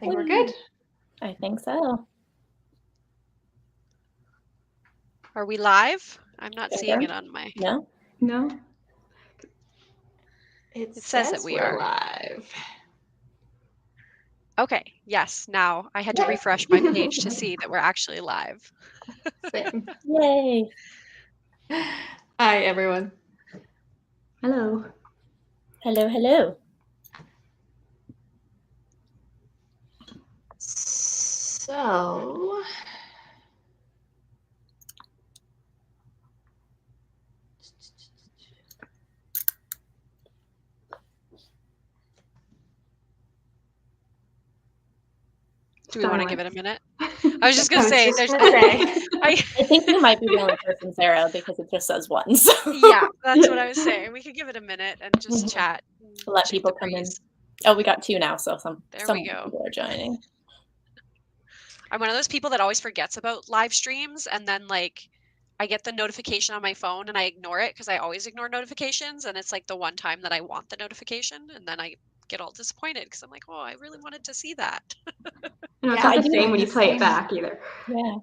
think we're good. I think so. Are we live? I'm not seeing it on my... No? It says that we are live. Okay, yes, now I had to refresh my page to see that we're actually live. Same. Yay. Hi, everyone. Hello. Hello. So, do we want to give it a minute? I was just going to say, I think you might be the only person, Sarah, because it just says one. So. Yeah, that's what I was saying. We could give it a minute and just chat. Let people come in. Oh, we got 2 now, so some we go. People are joining. I'm one of those people that always forgets about live streams, and then like I get the notification on my phone and I ignore it because I always ignore notifications, and it's like the one time that I want the notification, and then I get all disappointed because I'm like, oh, I really wanted to see that. It's not the same when you play it back either. Yeah.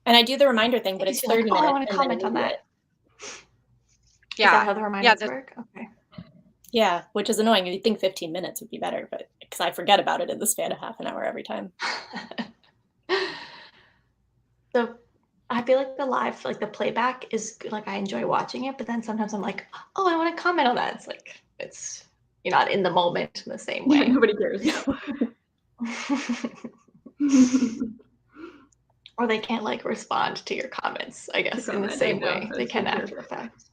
And I do the reminder thing, but it's 30 minutes. I want to comment on that. Yeah. Is that how the reminders work? Okay. Yeah, which is annoying. You'd think 15 minutes would be better, but because I forget about it in the span of half an hour every time. So I feel like the live, like the playback is like I enjoy watching it, but then sometimes I'm like, oh, I want to comment on that. It's like you're not in the moment in the same way. Nobody cares. Or they can't like respond to your comments, I guess, in the same way they can after the fact.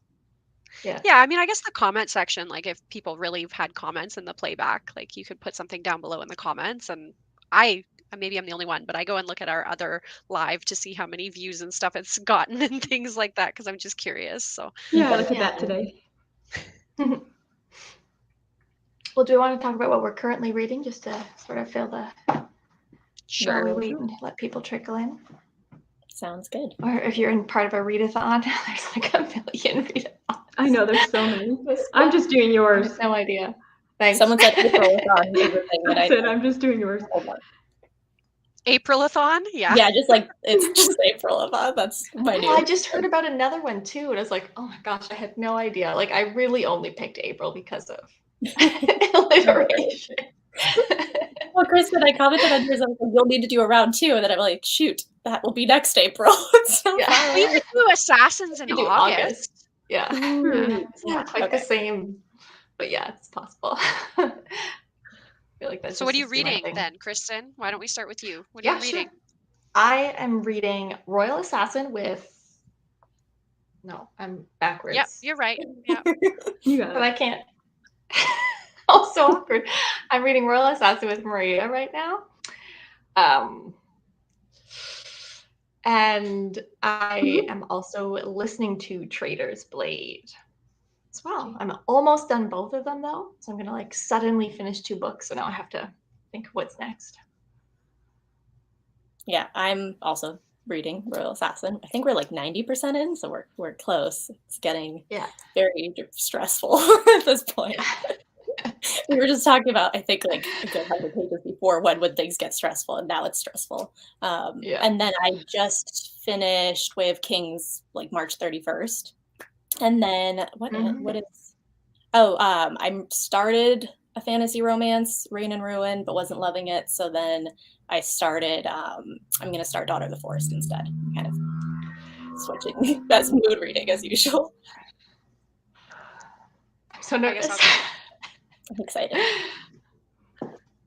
Yeah, I mean, I guess the comment section, like if people really had comments in the playback, like you could put something down below in the comments, and maybe I'm the only one, but I go and look at our other live to see how many views and stuff it's gotten and things like that because I'm just curious. So yeah, I look at that today. Well, do we want to talk about what we're currently reading just to sort of fill the sure while we wait and let people trickle in? Sounds good. Or if you're in part of a readathon, there's like a million readathons. I know, there's so many. I'm just doing yours. I have no idea. Thanks. Someone said April-a-thon is a thing that I said I'm just doing yours. April-a-thon? Yeah. Yeah, just like it's just April-a-thon. That's my new. I just heard about another one too, and I was like, oh my gosh, I had no idea. Like I really only picked April because of alliteration. Well, Kristen, I commented on yours. I was like, you'll need to do a round 2, and then I'm like, shoot, that will be next April. So we could do Assassins in August. Yeah. It's not quite the same, but yeah, it's possible. I feel like that's so what are you reading then, Kristen? Why don't we start with you? What are you reading? Sure. I am reading Royal Assassin I'm backwards. Yep, you're right. Yeah. You got it. But I can't. Oh, so awkward. I'm reading Royal Assassin with Maria right now. And I am also listening to Traitor's Blade as well. I'm almost done both of them though. So I'm going to like suddenly finish 2 books. So now I have to think of what's next. Yeah, I'm also reading Royal Assassin. I think we're like 90% in, so we're close. It's getting very stressful at this point. We were just talking about, I think, like a good 100 pages before when would things get stressful, and now it's stressful. And then I just finished Way of Kings like March 31st. And then what is I started a fantasy romance, Reign and Ruin, but wasn't loving it. So then I started I'm gonna start Daughter of the Forest instead. Kind of switching. That's mood reading as usual. So nervous. I'm excited.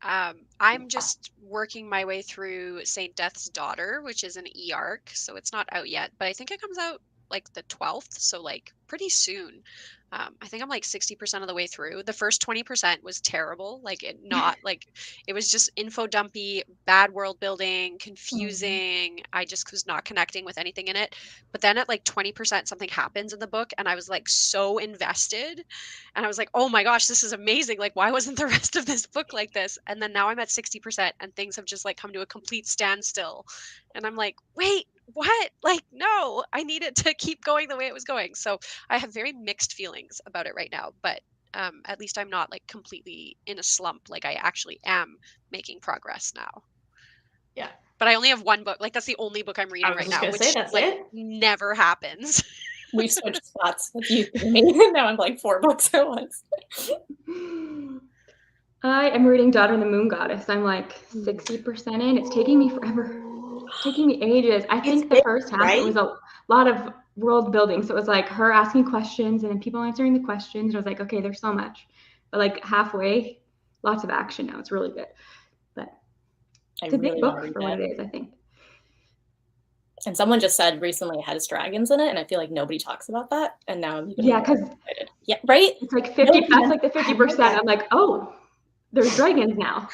I'm just working my way through Saint Death's Daughter, which is an e-arc, so it's not out yet, but I think it comes out like the 12th, so like pretty soon. I think I'm like 60% of the way through. The first 20% was terrible. Like it was just info dumpy, bad world building, confusing. I just was not connecting with anything in it. But then at like 20%, something happens in the book, and I was like so invested, and I was like, oh my gosh, this is amazing. Like, why wasn't the rest of this book like this? And then now I'm at 60%, and things have just like come to a complete standstill. And I'm like, wait, what? Like, no, I need it to keep going the way it was going. So I have very mixed feelings about it right now, but at least I'm not like completely in a slump. Like I actually am making progress now. Yeah. But I only have one book. Like that's the only book I'm reading right now, which that's like it. never happens. We switched spots with you and me. Now I'm like 4 books at once. I am reading Daughter and the Moon Goddess. I'm like 60% in. It's taking me forever. It's taking me ages. I think the first half, it was a lot of world building. So it was like her asking questions and then people answering the questions. And I was like, okay, there's so much. But like halfway, lots of action now. It's really good. But it's a big book for what it is, I think. And someone just said recently it has dragons in it, and I feel like nobody talks about that. And now I'm even because excited. Yeah, right? It's like 50, that's like the 50%. I'm like, oh, there's dragons now.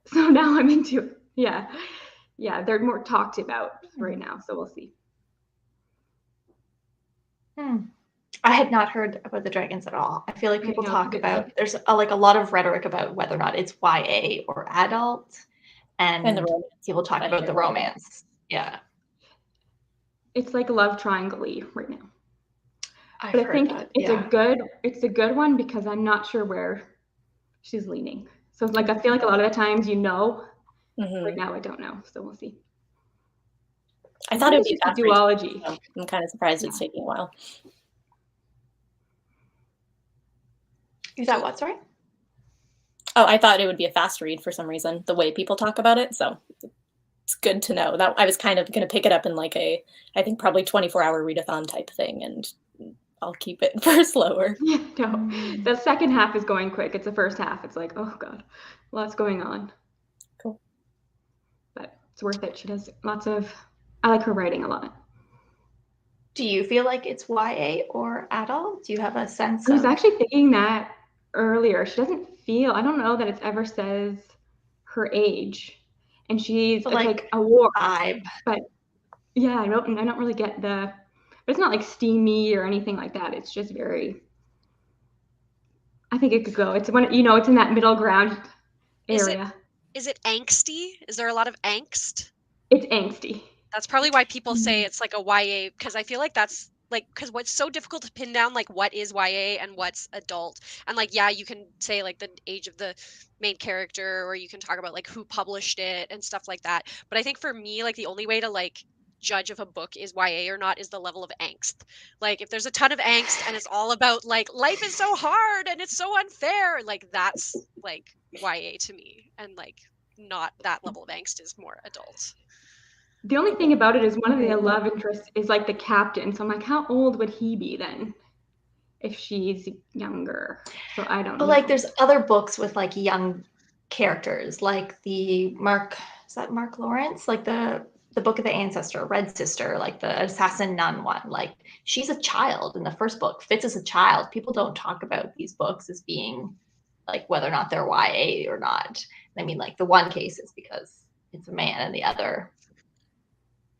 So now I'm into it. Yeah. Yeah, they're more talked about right now, so we'll see. I had not heard about the dragons at all. I feel like people talk about, there's a lot of rhetoric about whether or not it's YA or adult, and people talk about the romance. Yeah. It's like love triangle-y right now. But I think it's a good one because I'm not sure where she's leaning. So like I feel like a lot of the times right now I don't know. So we'll see. I thought it would be a duology. So I'm kind of surprised it's taking a while. Is that what? Sorry? Oh, I thought it would be a fast read for some reason, the way people talk about it. So it's good to know that I was kind of going to pick it up in like I think probably 24-hour readathon type thing, and I'll keep it for slower. Yeah, no. The second half is going quick. It's the first half. It's like, oh God, lots going on. Cool. But it's worth it. She does I like her writing a lot. Do you feel like it's YA or adult? Do you have a sense? I was actually thinking that earlier. She doesn't feel, I don't know that it ever says her age. And she's like a war vibe. But yeah, I don't really get but it's not like steamy or anything like that. It's just very, I think it could go. It's when, it's in that middle ground area. Is it angsty? Is there a lot of angst? It's angsty. That's probably why people say it's like a YA, because I feel like that's like, because what's so difficult to pin down, like what is YA and what's adult. And like, yeah, you can say like the age of the main character, or you can talk about like who published it and stuff like that. But I think for me, like the only way to like judge if a book is YA or not is the level of angst. Like if there's a ton of angst and it's all about like life is so hard and it's so unfair, like that's like YA to me. And like not that level of angst is more adult. The only thing about it is one of the love interests is like the captain. So I'm like, how old would he be then if she's younger? So I don't know. But like there's other books with like young characters, like is that Mark Lawrence? Like the Book of the Ancestor, Red Sister, like the Assassin Nun one. Like she's a child in the first book. Fitz is a child. People don't talk about these books as being like whether or not they're YA or not. I mean, like the one case is because it's a man, and the other,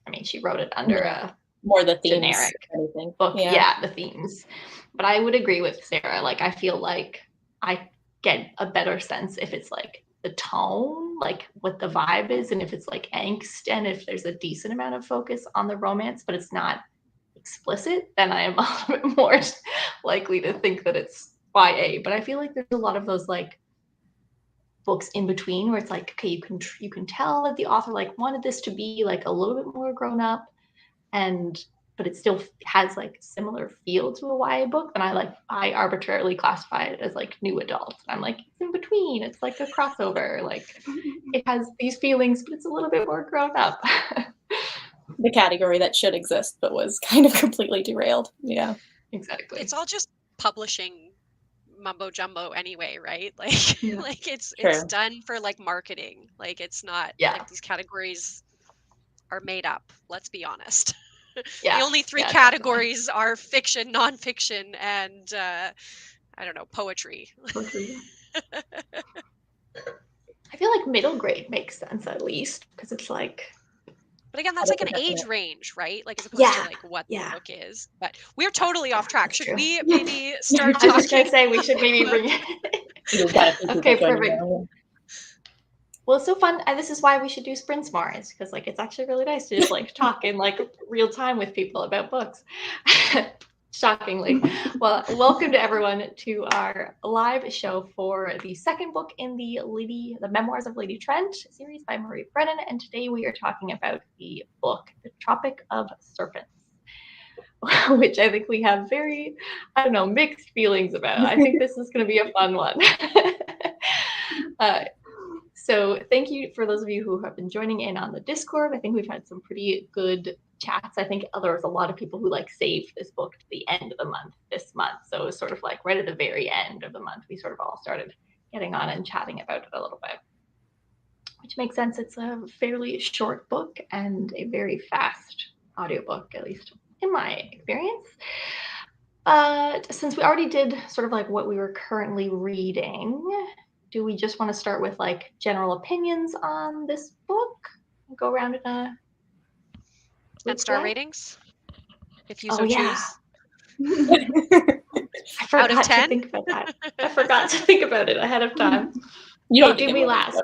I mean, she wrote it under a more the themes, generic book. Yeah, the themes. But I would agree with Sarah. Like, I feel like I get a better sense if it's like the tone, like what the vibe is, and if it's like angst, and if there's a decent amount of focus on the romance, but it's not explicit, then I am a little bit more likely to think that it's YA. But I feel like there's a lot of those like books in between where it's like, okay, you can tell that the author like wanted this to be like a little bit more grown up, but it still has like similar feel to a YA book. And I arbitrarily classify it as like new adult. I'm like, it's in between. It's like a crossover. Like it has these feelings, but it's a little bit more grown up. The category that should exist, but was kind of completely derailed. Yeah, exactly. It's all just publishing mumbo jumbo anyway, right? Like, like it's done for like marketing. Like it's not like these categories are made up. Let's be honest. The only 3 categories are fiction, nonfiction, and I don't know, poetry. I feel like middle grade makes sense at least, because it's like. But again, that's like an age range, right? Like as opposed to like what the book is. But we're totally off track. Should we maybe start talking? I was just gonna say we should maybe bring it. Okay, perfect. Well, it's so fun, and this is why we should do sprints more, is because like it's actually really nice to just like talk in like real time with people about books. Shockingly. Well, welcome to everyone to our live show for the second book in the Memoirs of Lady Trent series by Marie Brennan. And today we are talking about the book, The Tropic of Serpents, which I think we have very, mixed feelings about. I think this is going to be a fun one. So thank you for those of you who have been joining in on the Discord. I think we've had some pretty good chats. I think there was a lot of people who saved this book to the end of the month this month. So it was sort of right at the very end of the month, we sort of all started getting on and chatting about it a little bit, which makes sense. It's a fairly short book and a very fast audiobook, at least in my experience. Since we already did sort of what we were currently reading, do we just want to start with general opinions on this book? Go around in a and star ratings, if you choose. I forgot out of 10? to think about that. I forgot to think about it ahead of time. You don't do me last.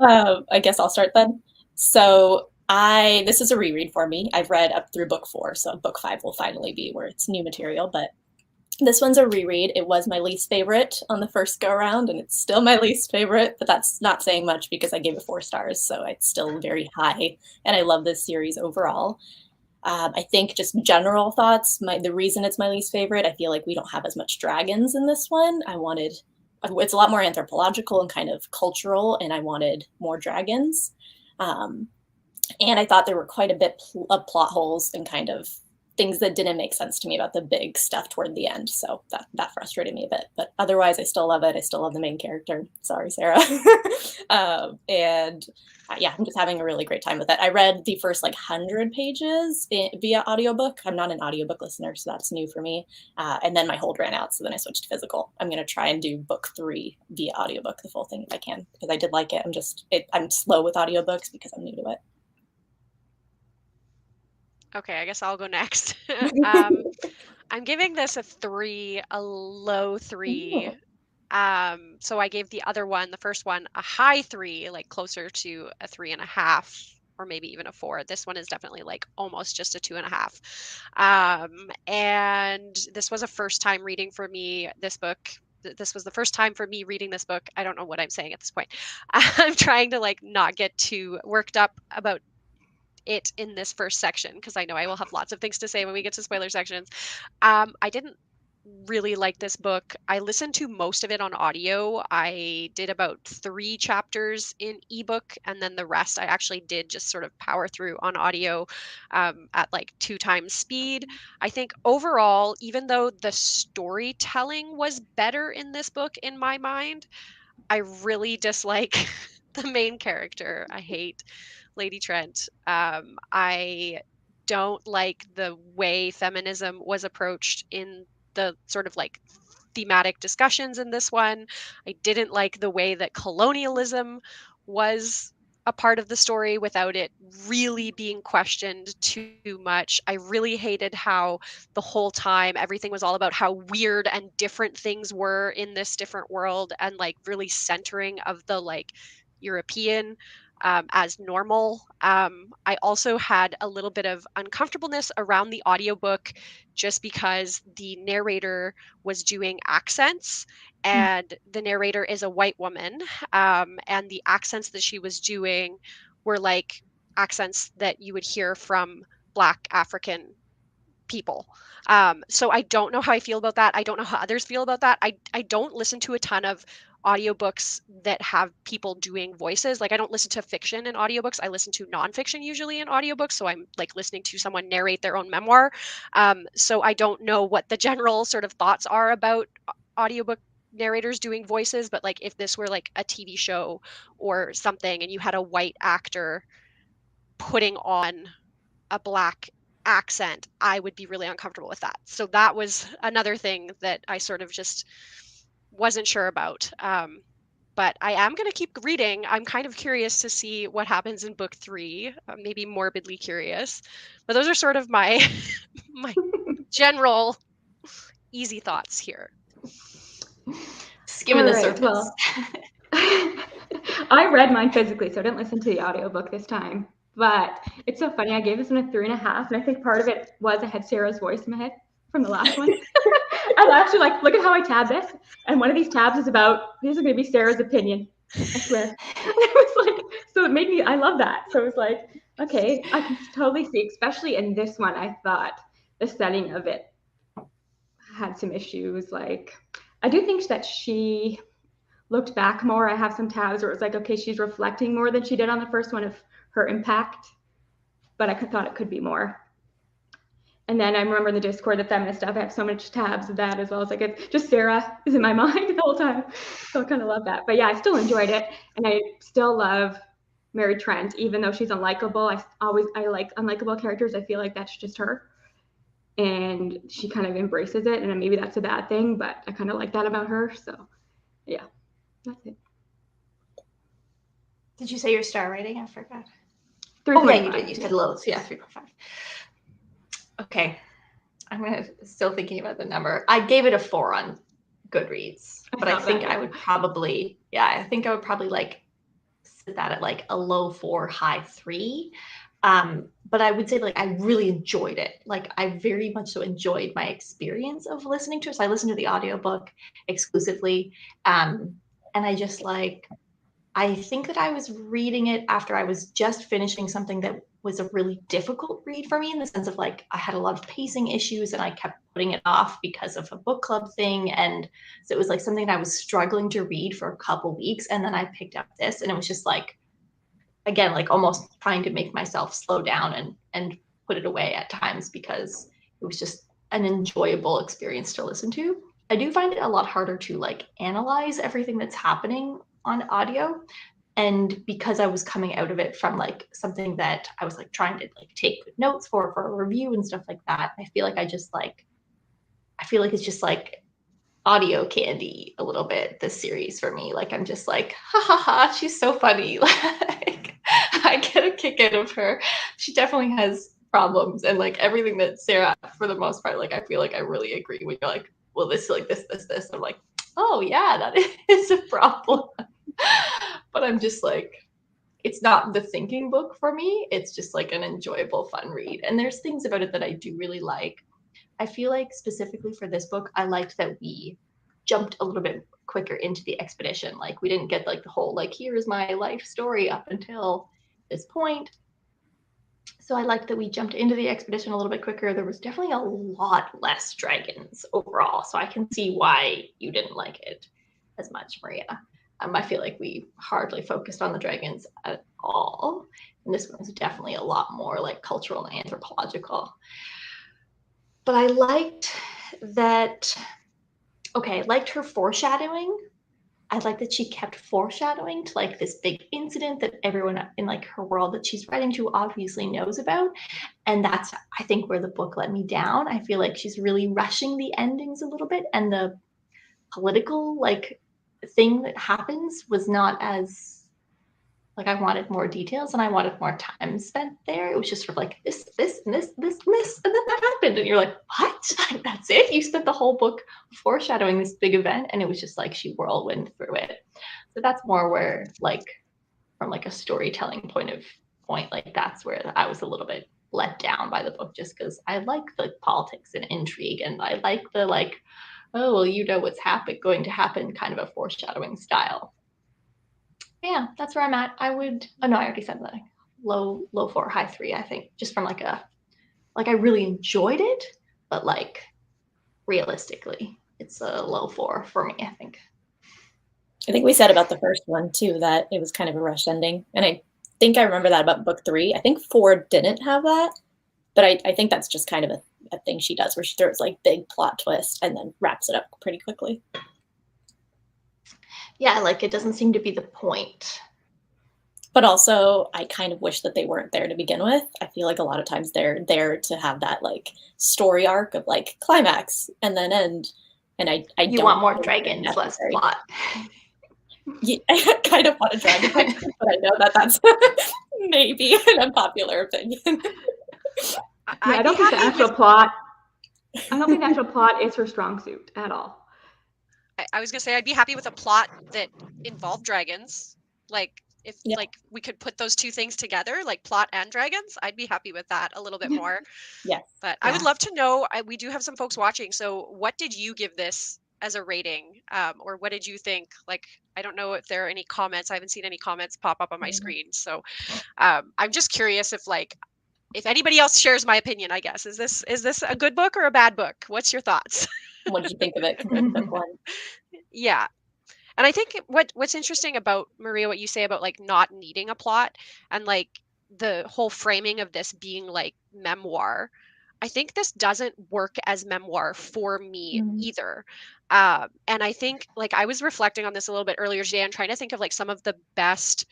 I guess I'll start then. So this is a reread for me. I've read up through book 4, so book 5 will finally be where it's new material, but this one's a reread. It was my least favorite on the first go around, and it's still my least favorite, but that's not saying much because I gave it 4 stars, so it's still very high, and I love this series overall. I think just general thoughts, the reason it's my least favorite, I feel like we don't have as much dragons in this one. It's a lot more anthropological and kind of cultural, and I wanted more dragons. And I thought there were quite a bit of plot holes and kind of things that didn't make sense to me about the big stuff toward the end. So that frustrated me a bit, but otherwise I still love it. I still love the main character. Sorry, Sarah. I'm just having a really great time with it. I read the first 100 pages via audiobook. I'm not an audiobook listener, so that's new for me. And then my hold ran out, so then I switched to physical. I'm going to try and do book 3 via audiobook, the full thing if I can, because I did like it. I'm slow with audiobooks because I'm new to it. Okay, I guess I'll go next. I'm giving this a 3, a low 3. So I gave the other one, the first one, a high 3, closer to a 3.5, or maybe even a 4. This one is definitely almost just a 2.5. And this was a first time reading for me. This was the first time for me reading this book. I don't know what I'm saying at this point. I'm trying to not get too worked up about it in this first section, because I know I will have lots of things to say when we get to spoiler sections. I didn't really like this book. I listened to most of it on audio. I did about 3 chapters in ebook, and then the rest I actually did just sort of power through on audio at 2 times speed. I think overall, even though the storytelling was better in this book in my mind, I really dislike the main character. I hate Lady Trent. I don't like the way feminism was approached in the sort of thematic discussions in this one. I didn't like the way that colonialism was a part of the story without it really being questioned too much. I really hated how the whole time everything was all about how weird and different things were in this different world, and really centering of the European as normal. I also had a little bit of uncomfortableness around the audiobook just because the narrator was doing accents, and the narrator is a white woman, and the accents that she was doing were accents that you would hear from Black African people. So I don't know how I feel about that. I don't know how others feel about that. I don't listen to a ton of audiobooks that have people doing voices. I don't listen to fiction in audiobooks. I listen to nonfiction usually in audiobooks. So I'm listening to someone narrate their own memoir. So I don't know what the general sort of thoughts are about audiobook narrators doing voices, but if this were a TV show or something and you had a white actor putting on a Black accent, I would be really uncomfortable with that. So that was another thing that I sort of just wasn't sure about. But I am going to keep reading. I'm kind of curious to see what happens in book 3, maybe morbidly curious. But those are sort of my my general easy thoughts here. Skimming the surface. Well, I read mine physically, so I didn't listen to the audiobook this time. But it's so funny. I gave this one a 3.5, and I think part of it was I had Sarah's voice in my head from the last one. I was actually like, look at how I tab this, and one of these tabs is about, these are going to be Sarah's opinion. I swear. It was like, so it made me, I love that. So it was like, okay, I can totally see, especially in this one, I thought the setting of it had some issues. Like, I do think that she looked back more. I have some tabs where it was like, okay, she's reflecting more than she did on the first one of her impact, but I thought it could be more. And then I remember in the Discord, the feminist stuff, I have so much tabs of that as well. It's like, it's just Sarah is in my mind the whole time. So I kind of love that. But yeah, I still enjoyed it. And I still love Mary Trent, even though she's unlikable. I like unlikable characters. I feel like that's just her. And she kind of embraces it. And maybe that's a bad thing, but I kind of like that about her. So yeah, that's it. Did you say your star rating? I forgot. 3. Oh, yeah, you did. You said low. So yeah, 3.5. Okay. I'm still thinking about the number. I gave it a 4 on Goodreads, but I think I would probably, like sit that at like a low 4, high 3. But I would say like I really enjoyed it. Like I very much so enjoyed my experience of listening to it. So I listened to the audiobook exclusively. And I just like, I think that I was reading it after I was just finishing something that was a really difficult read for me, in the sense of like I had a lot of pacing issues and I kept putting it off because of a book club thing. And so it was like something that I was struggling to read for a couple weeks. And then I picked up this and it was just like, again, like almost trying to make myself slow down and put it away at times, because it was just an enjoyable experience to listen to. I do find it a lot harder to like analyze everything that's happening on audio. And because I was coming out of it from like something that I was like trying to like take good notes for a review and stuff like that, I feel like I feel like it's just like audio candy a little bit, this series for me. Like I'm just like, ha ha ha, she's so funny. Like I get a kick out of her. She definitely has problems, and like everything that Sarah, for the most part, like I feel like I really agree when you're like, well, this like this. I'm like, oh yeah, that is a problem. But I'm just like, it's not the thinking book for me. It's just like an enjoyable, fun read. And there's things about it that I do really like. I feel like specifically for this book, I liked that we jumped a little bit quicker into the expedition. Like we didn't get like the whole, like, here's my life story up until this point. So I liked that we jumped into the expedition a little bit quicker. There was definitely a lot less dragons overall. So I can see why you didn't like it as much, Maria. I feel like we hardly focused on the dragons at all. And this one was definitely a lot more like cultural and anthropological. But I liked that, I liked her foreshadowing. I like that she kept foreshadowing to like this big incident that everyone in like her world that she's writing to obviously knows about. And that's, I think, where the book let me down. I feel like she's really rushing the endings a little bit, and the political like thing that happens was not as, like, I wanted more details and I wanted more time spent there. It was just sort of like this, and this, and then that happened. And you're like, what? That's it? You spent the whole book foreshadowing this big event, and it was just like she whirlwind through it. So that's more where, like, from like a storytelling point, like that's where I was a little bit let down by the book, just because I like the politics and intrigue, and I like the like, oh, well, you know what's going to happen kind of a foreshadowing style. Yeah, that's where I'm at. I already said that. Low 4, high 3, I think. Just from like I really enjoyed it, but like realistically, it's a low 4 for me, I think. I think we said about the first one too, that it was kind of a rush ending. And I think I remember that about book 3. I think 4 didn't have that, but I think that's just kind of a thing she does, where she throws like big plot twist and then wraps it up pretty quickly. Yeah, like it doesn't seem to be the point. But also, I kind of wish that they weren't there to begin with. I feel like a lot of times they're there to have that like story arc of like climax and then end. And I you don't want more dragons, less plot. Yeah, I kind of want a dragon, but I know that that's maybe an unpopular opinion. I don't think the actual plot. I don't think the actual plot is her strong suit at all. I was gonna say I'd be happy with a plot that involved dragons. Like if like we could put those two things together, like plot and dragons, I'd be happy with that a little bit more. Yes. But I would love to know, we do have some folks watching, so what did you give this as a rating? Or what did you think? Like, I don't know if there are any comments. I haven't seen any comments pop up on my screen. So I'm just curious if anybody else shares my opinion, I guess. Is this a good book or a bad book? What's your thoughts? What did you think of it? Yeah. And I think what's interesting about, Maria, what you say about like not needing a plot and like the whole framing of this being like memoir, I think this doesn't work as memoir for me either. And I think like I was reflecting on this a little bit earlier today and trying to think of like some of the best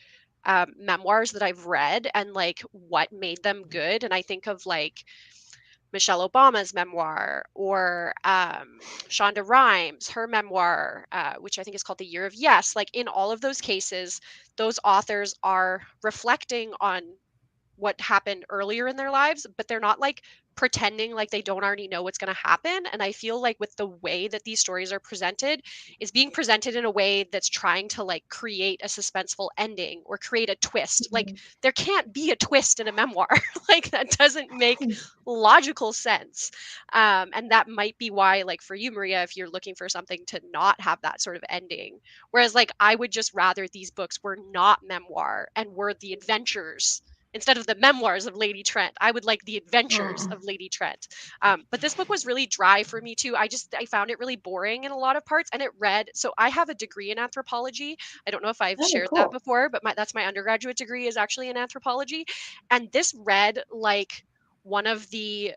memoirs that I've read and like what made them good. And I think of like Michelle Obama's memoir, or Shonda Rhimes, her memoir, which I think is called The Year of Yes. Like in all of those cases, those authors are reflecting on what happened earlier in their lives, but they're not like pretending like they don't already know what's going to happen. And I feel like with the way that these stories are presented, is being presented in a way that's trying to like create a suspenseful ending or create a twist. Like there can't be a twist in a memoir. Like that doesn't make logical sense. And that might be why, like for you, Maria, if you're looking for something to not have that sort of ending, whereas like I would just rather these books were not memoir and were the adventures instead of the memoirs of Lady Trent. I would like the adventures of Lady Trent. But this book was really dry for me too. I found it really boring in a lot of parts, and it read, so I have a degree in anthropology. I don't know if I've shared that before, but that's my undergraduate degree is actually in anthropology. And this read like one of the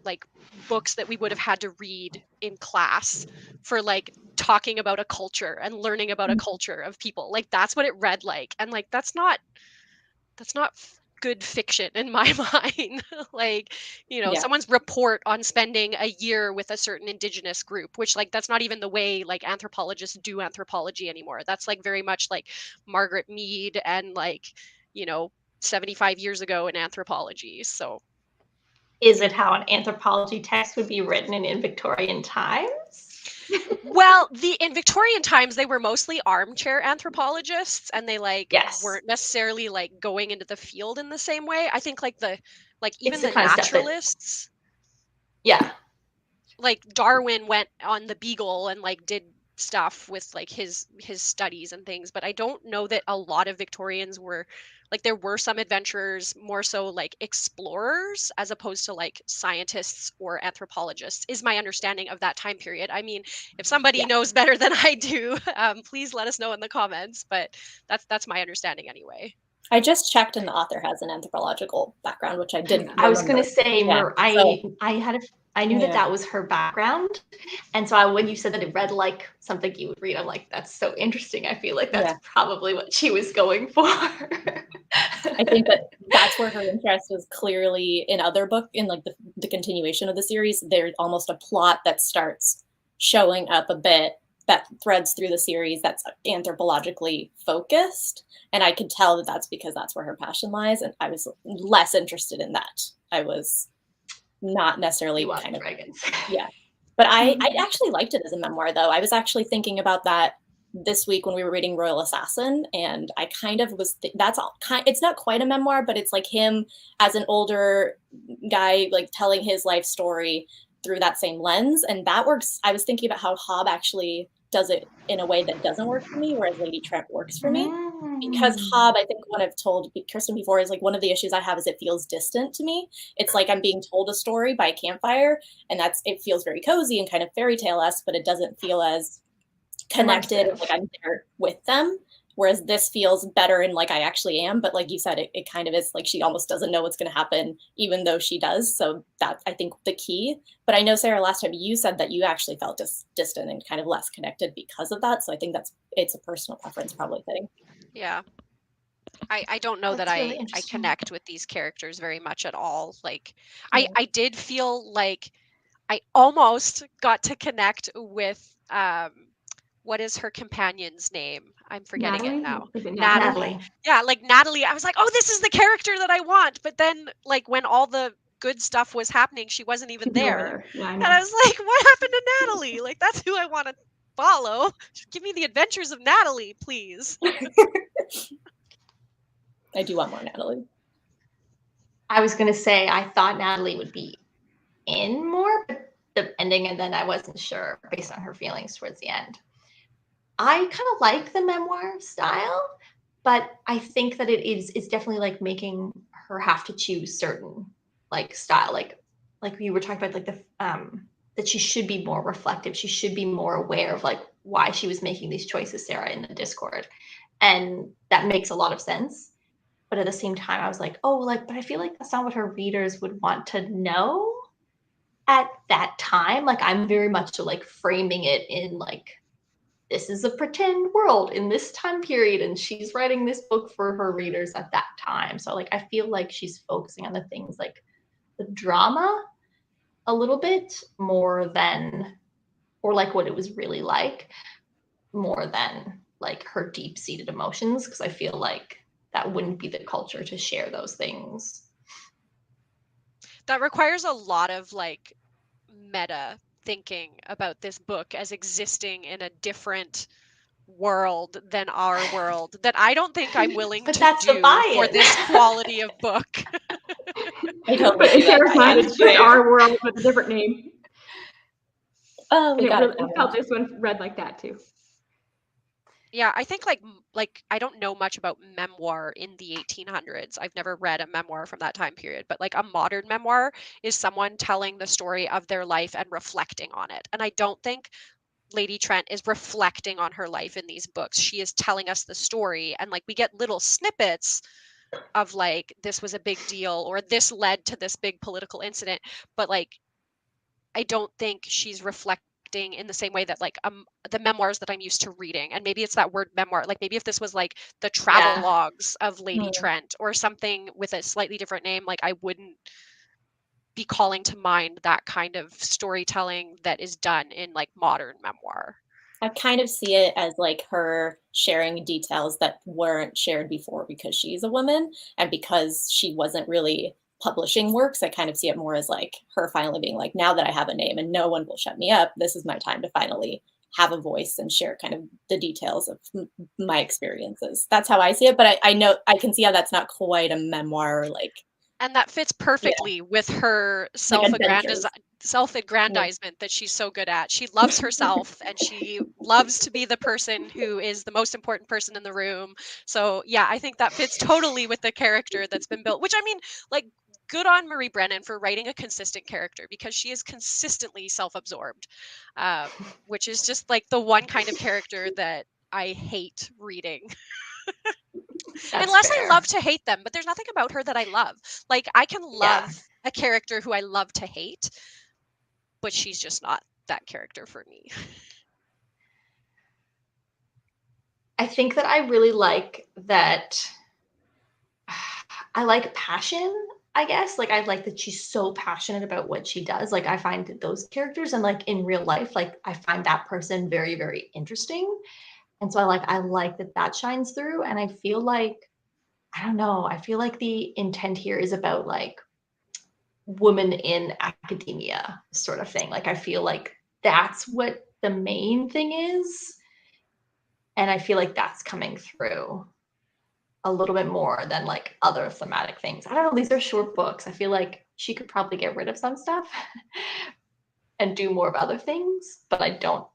like books that we would have had to read in class for like talking about a culture and learning about a culture of people. Like that's what it read like. And like that's not good fiction in my mind. Like, you know, someone's report on spending a year with a certain indigenous group, which like that's not even the way like anthropologists do anthropology anymore. That's like very much like Margaret Mead and like, you know, 75 years ago in anthropology. So is it how an anthropology text would be written in Victorian times? Well, in Victorian times, they were mostly armchair anthropologists, and they like weren't necessarily like going into the field in the same way. I think like even the naturalists, like Darwin went on the Beagle and like did stuff with like his studies and things, but I don't know that a lot of Victorians were like, there were some adventurers, more so like explorers as opposed to like scientists or anthropologists, is my understanding of that time period. I mean, if somebody knows better than I do, please let us know in the comments, but that's my understanding anyway. I just checked, and the author has an anthropological background, which I didn't remember. I was going to say, I knew that was her background. And so when you said that it read like something you would read, I'm like, that's so interesting. I feel like that's probably what she was going for. I think that's where her interest was clearly in other book, in like the continuation of the series. There's almost a plot that starts showing up a bit that threads through the series that's anthropologically focused. And I could tell that that's because that's where her passion lies. And I was less interested in that. I was not necessarily kind of dragons. But I actually liked it as a memoir, though. I was actually thinking about that this week when we were reading Royal Assassin, and I kind of was it's not quite a memoir, but it's like him as an older guy like telling his life story through that same lens, and that works. I was thinking about how Hobb actually does it in a way that doesn't work for me, whereas Lady Trent works for me. Because Hobb, I think what I've told Kirsten before is like one of the issues I have is it feels distant to me. It's like I'm being told a story by a campfire, and it feels very cozy and kind of fairy tale-esque, but it doesn't feel as connected, like I'm there with them. Whereas this feels better and like I actually am. But like you said, it kind of is like she almost doesn't know what's going to happen, even though she does. So that's, I think, the key. But I know, Sarah, last time you said that you actually felt distant and kind of less connected because of that. So I think it's a personal preference probably thing. Yeah. I don't know that really I connect with these characters very much at all. Like I did feel like I almost got to connect with what is her companion's name? I'm forgetting it now. Is it Natalie? Yeah, like Natalie. I was like, oh, this is the character that I want. But then, like, when all the good stuff was happening, she wasn't even there. Yeah, and I was like, what happened to Natalie? Like, that's who I want to follow. Just give me the adventures of Natalie, please. I do want more Natalie. I was going to say I thought Natalie would be in more, but the ending, and then I wasn't sure based on her feelings towards the end. I kind of like the memoir style, but I think that it's definitely like making her have to choose certain like style, like we were talking about, like the that she should be more reflective. She should be more aware of like why she was making these choices, Sarah, in the Discord, and that makes a lot of sense. But at the same time, I was like, oh, like, but I feel like that's not what her readers would want to know at that time. Like, I'm very much so like framing it in like, this is a pretend world in this time period, and she's writing this book for her readers at that time. So like, I feel like she's focusing on the things like the drama a little bit more than, or like what it was really like, more than like her deep-seated emotions, because I feel like that wouldn't be the culture to share those things. That requires a lot of like meta thinking about this book as existing in a different world than our world that I don't think I'm willing to do for this quality of book. I totally but in Sarah's mind, it's just our world with a different name. Oh, we got it. I felt this one read like that too. Yeah, I think like I don't know much about memoir in the 1800s. I've never read a memoir from that time period, but like a modern memoir is someone telling the story of their life and reflecting on it. And I don't think Lady Trent is reflecting on her life in these books. She is telling us the story, and like we get little snippets of like, this was a big deal or this led to this big political incident, but like I don't think she's reflecting in the same way that like the memoirs that I'm used to reading. And maybe it's that word memoir. Like maybe if this was like the travel logs of Lady Trent or something with a slightly different name, like I wouldn't be calling to mind that kind of storytelling that is done in like modern memoir. I kind of see it as like her sharing details that weren't shared before because she's a woman and because she wasn't really publishing works. I kind of see it more as like her finally being like, now that I have a name and no one will shut me up, this is my time to finally have a voice and share kind of the details of my experiences. That's how I see it. But I know I can see how that's not quite a memoir, like. And that fits perfectly with her self-aggrandizement that she's so good at. She loves herself and she loves to be the person who is the most important person in the room. So yeah, I think that fits totally with the character that's been built, which I mean, like, good on Marie Brennan for writing a consistent character because she is consistently self-absorbed, which is just like the one kind of character that I hate reading. Unless fair. I love to hate them, but there's nothing about her that I love. Like I can love a character who I love to hate, but she's just not that character for me. I think that I really like that. I like passion, I guess. Like I like that she's so passionate about what she does. Like I find those characters, and like in real life, like I find that person very, very interesting. And so I like that shines through. And I feel like, I don't know, I feel like the intent here is about like women in academia sort of thing. Like I feel like that's what the main thing is. And I feel like that's coming through a little bit more than like other thematic things. I don't know, these are short books. I feel like she could probably get rid of some stuff and do more of other things, but I don't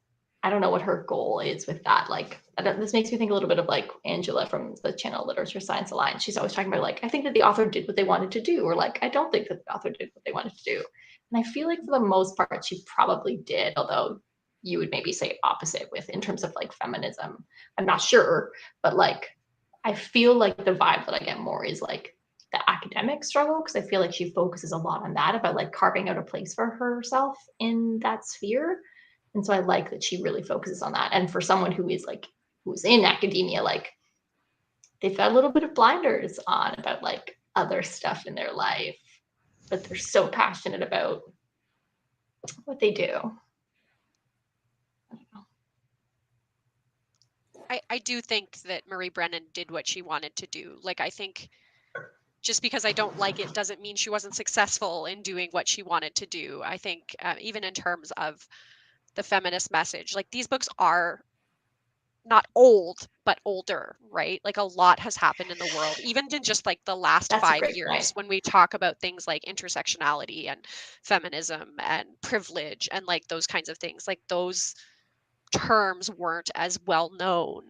know what her goal is with that. Like, this makes me think a little bit of like Angela from the Channel Literature Science Alliance. She's always talking about like, I think that the author did what they wanted to do, or like, I don't think that the author did what they wanted to do. And I feel like for the most part, she probably did, although you would maybe say opposite with in terms of like feminism. I'm not sure, but like, I feel like the vibe that I get more is like the academic struggle, because I feel like she focuses a lot on that, about like carving out a place for herself in that sphere. And so I like that she really focuses on that. And for someone who's in academia, like they've got a little bit of blinders on about like other stuff in their life, but they're so passionate about what they do. I do think that Marie Brennan did what she wanted to do. Like, I think just because I don't like it doesn't mean she wasn't successful in doing what she wanted to do. I think even in terms of the feminist message, like these books are not old, but older, right? Like a lot has happened in the world, even in just like the last 5 years, point. when we talk about things like intersectionality and feminism and privilege and like those kinds of things, like those terms weren't as well known.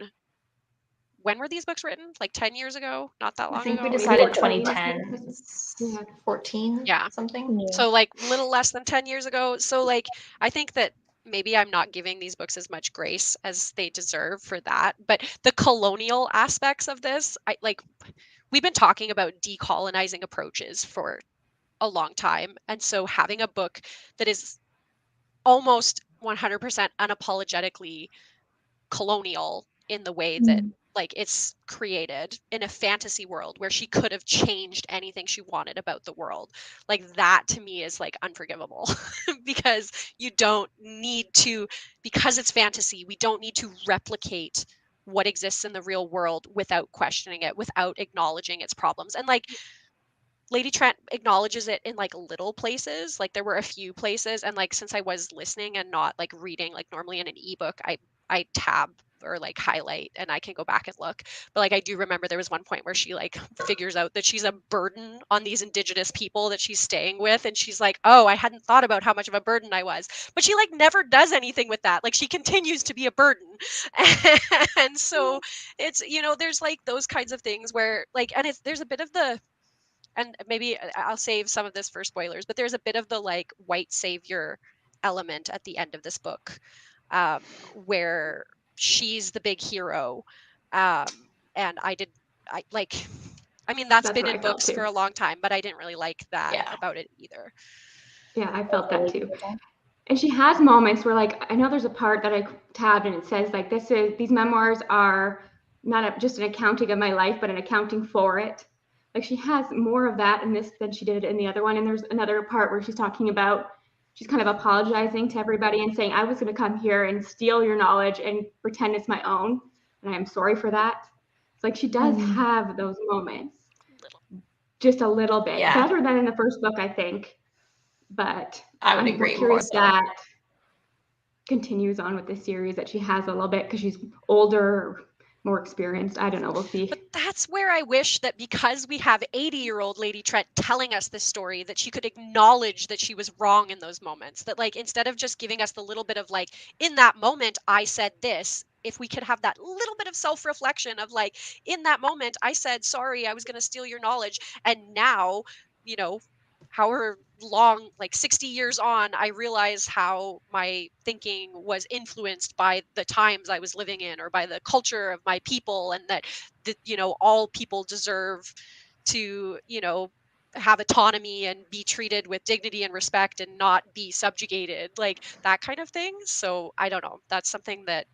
When were these books written? Like 10 years ago? Not that long ago? I think we decided 2010, 14, something. Yeah. So like little less than 10 years ago. So like, I think that maybe I'm not giving these books as much grace as they deserve for that. But the colonial aspects of this, we've been talking about decolonizing approaches for a long time. And so having a book that is almost 100% unapologetically colonial in the way that like it's created in a fantasy world where she could have changed anything she wanted about the world, like that to me is like unforgivable because you don't need to, because it's fantasy, we don't need to replicate what exists in the real world without questioning it, without acknowledging its problems. And like Lady Trent acknowledges it in like little places. Like there were a few places, and like since I was listening and not like reading, like normally in an ebook, I tab or like highlight and I can go back and look. But like I do remember there was one point where she like figures out that she's a burden on these indigenous people that she's staying with, and she's like, "Oh, I hadn't thought about how much of a burden I was." But she like never does anything with that. Like she continues to be a burden. And so it's, you know, there's like those kinds of things where like, and it's, there's a bit of the, and maybe I'll save some of this for spoilers, but there's a bit of the like white savior element at the end of this book, where she's the big hero. And I mean, that's been in books for a long time, but I didn't really like that about it either. Yeah, I felt that too. And she has moments where, like, I know there's a part that I tabbed and it says like, these memoirs are not just an accounting of my life, but an accounting for it. Like she has more of that in this than she did in the other one. And there's another part where she's talking about, she's kind of apologizing to everybody and saying, I was going to come here and steal your knowledge and pretend it's my own. And I'm sorry for that. It's like she does have those moments. Just a little bit. Better than in the first book, I think. But I would agree more so. That continues on with this series, that she has a little bit because she's older, more experienced. I don't know. We'll see. But that's where I wish that, because we have 80-year-old Lady Trent telling us this story, that she could acknowledge that she was wrong in those moments. That like, instead of just giving us the little bit of like, in that moment, I said this, if we could have that little bit of self-reflection of like, in that moment, I said, sorry, I was going to steal your knowledge. And now, you know, however long, like 60 years on, I realize how my thinking was influenced by the times I was living in, or by the culture of my people, and that, you know, all people deserve to, you know, have autonomy and be treated with dignity and respect and not be subjugated, like that kind of thing. So I don't know, that's something that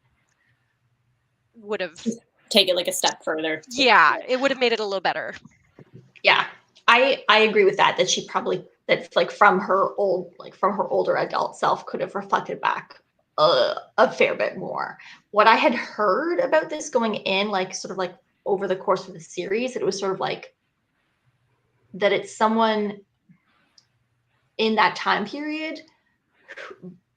would have take it like a step further. Yeah, it would have made it a little better. Yeah, I agree with that she probably, that like from her older adult self could have reflected back a fair bit more. What I had heard about this going in, like sort of like over the course of the series, it was sort of like that it's someone in that time period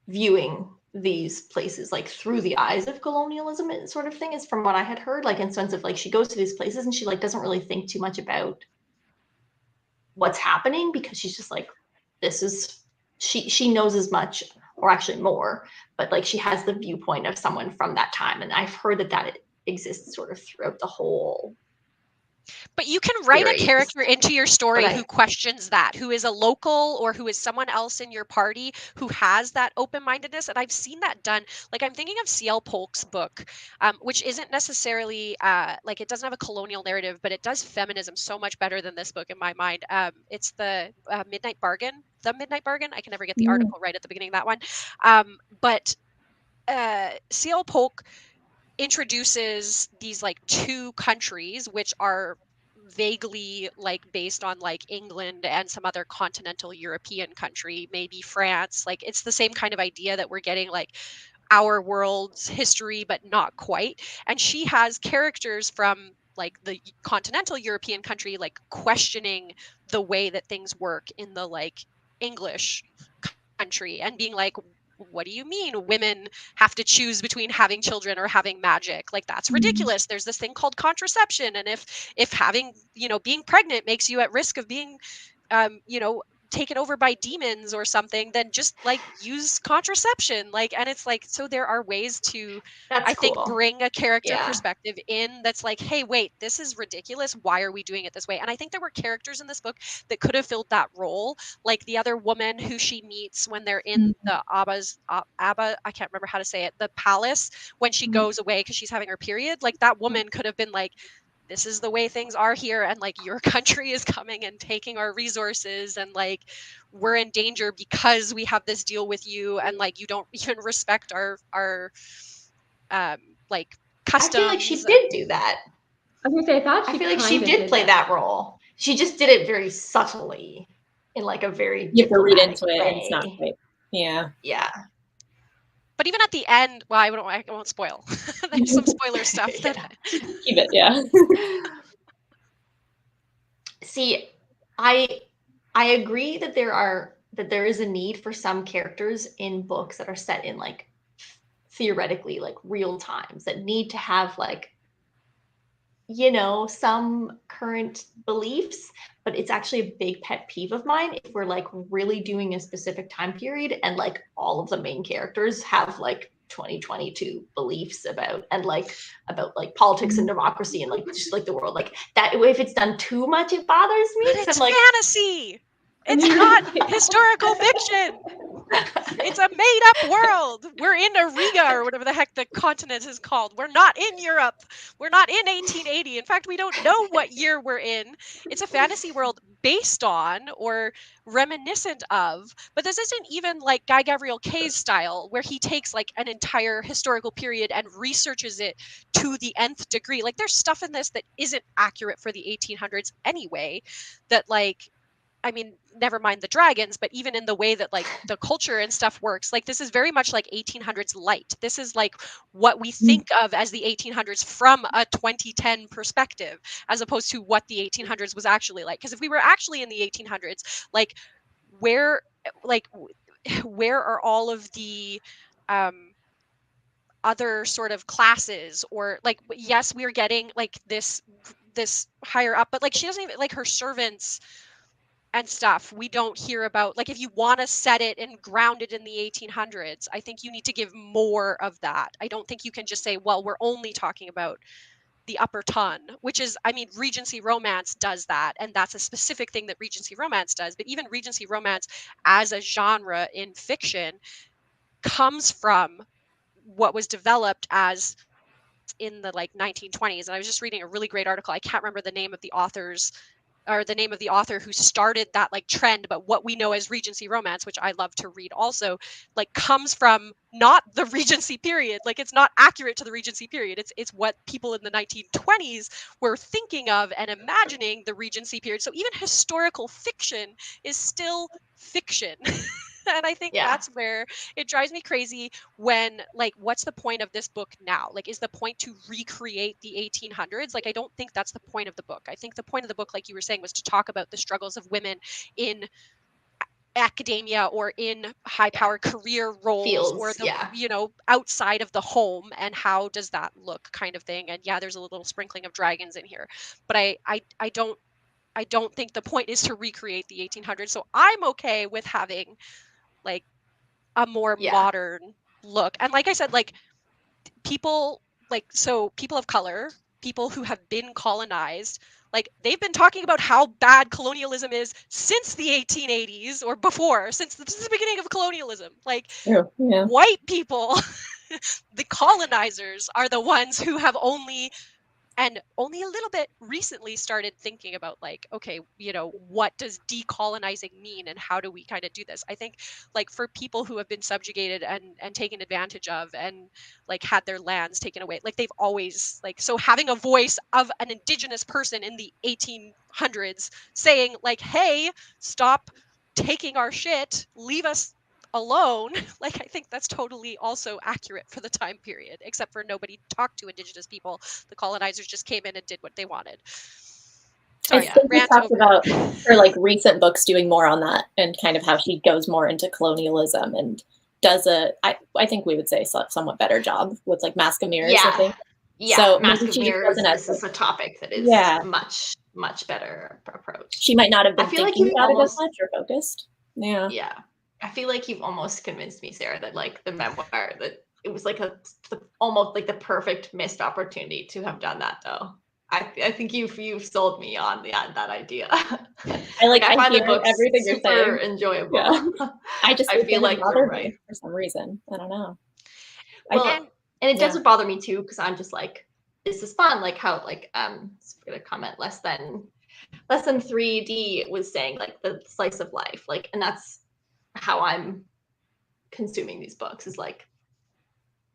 viewing these places like through the eyes of colonialism, sort of thing, is from what I had heard, like in sense of like she goes to these places and she like doesn't really think too much about what's happening, because she's just like, this is, she knows as much, or actually more, but like she has the viewpoint of someone from that time. And I've heard that it exists sort of throughout the whole. But you can write a character into your story who questions that, who is a local or who is someone else in your party who has that open-mindedness. And I've seen that done. Like I'm thinking of C.L. Polk's book, which isn't necessarily like, it doesn't have a colonial narrative, but it does feminism so much better than this book in my mind. It's the Midnight Bargain. The Midnight Bargain. I can never get the article right at the beginning of that one. But C.L. Polk introduces these like two countries which are vaguely like based on like England and some other continental European country, maybe France. Like it's the same kind of idea that we're getting like our world's history, but not quite. And she has characters from like the continental European country, like questioning the way that things work in the like English country and being like, what do you mean women have to choose between having children or having magic? Like, that's ridiculous. There's this thing called contraception. And if having, being pregnant makes you at risk of being, taken over by demons or something, then just like use contraception. Like, and it's like, so there are ways to, That's I think, cool. bring a character Yeah. perspective in that's like, hey, wait, this is ridiculous. Why are we doing it this way? And I think there were characters in this book that could have filled that role. Like the other woman who she meets when they're in the Abba, I can't remember how to say it, the palace, when she goes away because she's having her period. Like, that woman could have been like, this is the way things are here, and like, your country is coming and taking our resources, and like, we're in danger because we have this deal with you, and like, you don't even respect our like customs. I feel like she did do that. I was gonna say, I feel like she did play that role. She just did it very subtly, in like a very you have to read into way. it. It's not right. Yeah. Yeah. But even at the end, well, I won't spoil. There's some spoiler stuff. Keep it, yeah. See, I agree that there is a need for some characters in books that are set in like theoretically like real times that need to have like, some current beliefs, but it's actually a big pet peeve of mine if we're like really doing a specific time period and like all of the main characters have like 2022 beliefs about politics and democracy and like just like the world like that. If it's done too much, it bothers me. But it's like fantasy. It's not historical fiction. It's a made-up world. We're in Ariga or whatever the heck the continent is called. We're not in Europe. We're not in 1880. In fact, we don't know what year we're in. It's a fantasy world based on or reminiscent of, but this isn't even like Guy Gavriel Kay's style, where he takes like an entire historical period and researches it to the nth degree. Like, there's stuff in this that isn't accurate for the 1800s anyway, that like, I mean, never mind the dragons, but even in the way that like the culture and stuff works, like this is very much like 1800s light. This is like what we think of as the 1800s from a 2010 perspective, as opposed to what the 1800s was actually like. Because if we were actually in the 1800s, like where are all of the other sort of classes, or like, yes, we're getting like this higher up, but like she doesn't even, like, her servants and stuff we don't hear about. Like, if you want to set it and ground it in the 1800s, I think you need to give more of that. I don't think you can just say, well, we're only talking about the upper ton, which is, I mean, Regency romance does that, and that's a specific thing that Regency romance does. But even Regency romance as a genre in fiction comes from what was developed as in the like 1920s. And I was just reading a really great article. I can't remember the name of the author who started that like trend, but what we know as Regency romance, which I love to read also, like comes from not the Regency period. Like, it's not accurate to the Regency period. It's what people in the 1920s were thinking of and imagining the Regency period. So even historical fiction is still fiction. And I think that's where it drives me crazy when, like, what's the point of this book now? Like, is the point to recreate the 1800s? Like, I don't think that's the point of the book. I think the point of the book, like you were saying, was to talk about the struggles of women in academia or in high power career roles fields, or the outside of the home, and how does that look, kind of thing. And there's a little sprinkling of dragons in here, but I don't think the point is to recreate the 1800s. So I'm okay with having like a more modern look. And like I said, like people of color, people who have been colonized, like they've been talking about how bad colonialism is since the 1880s or before, since the beginning of colonialism. Like white people, the colonizers, are the ones who have only a little bit recently started thinking about like, okay, what does decolonizing mean and how do we kind of do this? I think like for people who have been subjugated and taken advantage of and like had their lands taken away, like they've always like, so having a voice of an indigenous person in the 1800s saying like, hey, stop taking our shit, leave us alone, like I think that's totally also accurate for the time period, except for nobody talked to indigenous people. The colonizers just came in and did what they wanted. Sorry, I think we talked about her like recent books doing more on that, and kind of how she goes more into colonialism and does I think we would say somewhat better job with like Mask of Mirrors, I think. Yeah, so Mask maybe of she just Mirrors, doesn't this is a topic that is much better approach. She might not have been thinking about it as much or focused. Yeah. Yeah. I feel like you've almost convinced me, Sarah, that like the memoir, that it was like almost like the perfect missed opportunity to have done that though. I think you've sold me on that idea. I find the books everything you're super saying. enjoyable. Yeah. I feel like you're right for some reason. I don't know. Well, and it doesn't bother me too, because I'm just like, this is fun. Like how like I'm gonna comment less than 3D was saying, like the slice of life, like, and that's how I'm consuming these books, is like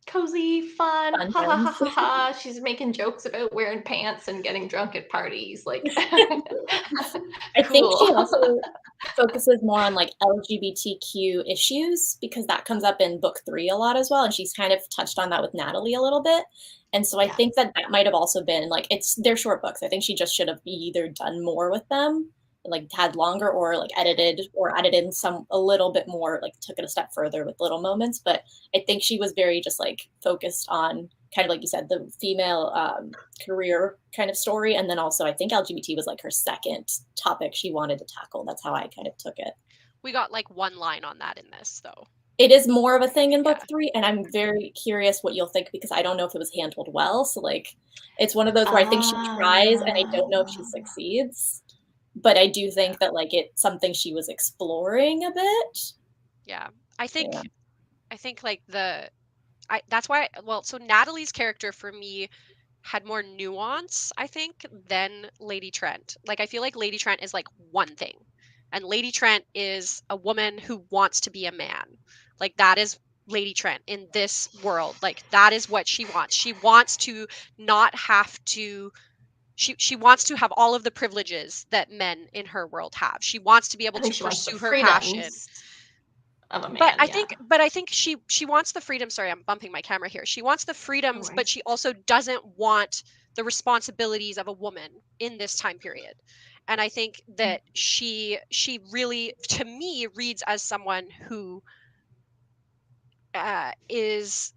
cozy, fun, ha ha ha ha ha. She's making jokes about wearing pants and getting drunk at parties. Like, I think she also focuses more on like LGBTQ issues, because that comes up in book 3 a lot as well, and she's kind of touched on that with Natalie a little bit. And so I think that might have also been like, they're short books. I think she just should have either done more with them, like had longer, or like added in a little bit more, like took it a step further with little moments. But I think she was very just like focused on kind of like you said, the female career kind of story. And then also I think LGBT was like her second topic she wanted to tackle. That's how I kind of took it. We got like one line on that in this though. It is more of a thing in book 3, and I'm very curious what you'll think, because I don't know if it was handled well. So like, it's one of those where I think she tries and I don't know if she succeeds, but I do think that like it's something she was exploring a bit. Yeah, I think like that's why, so Natalie's character for me had more nuance, I think, than Lady Trent. Like, I feel like Lady Trent is like one thing, and Lady Trent is a woman who wants to be a man. Like, that is Lady Trent in this world. Like, that is what she wants. She wants to not have to, she wants to have all of the privileges that men in her world have. She wants to be able to pursue her passion. Of a man, but I think she wants the freedom. Sorry, I'm bumping my camera here. She wants the freedoms, but she also doesn't want the responsibilities of a woman in this time period. And I think that she really, to me, reads as someone who is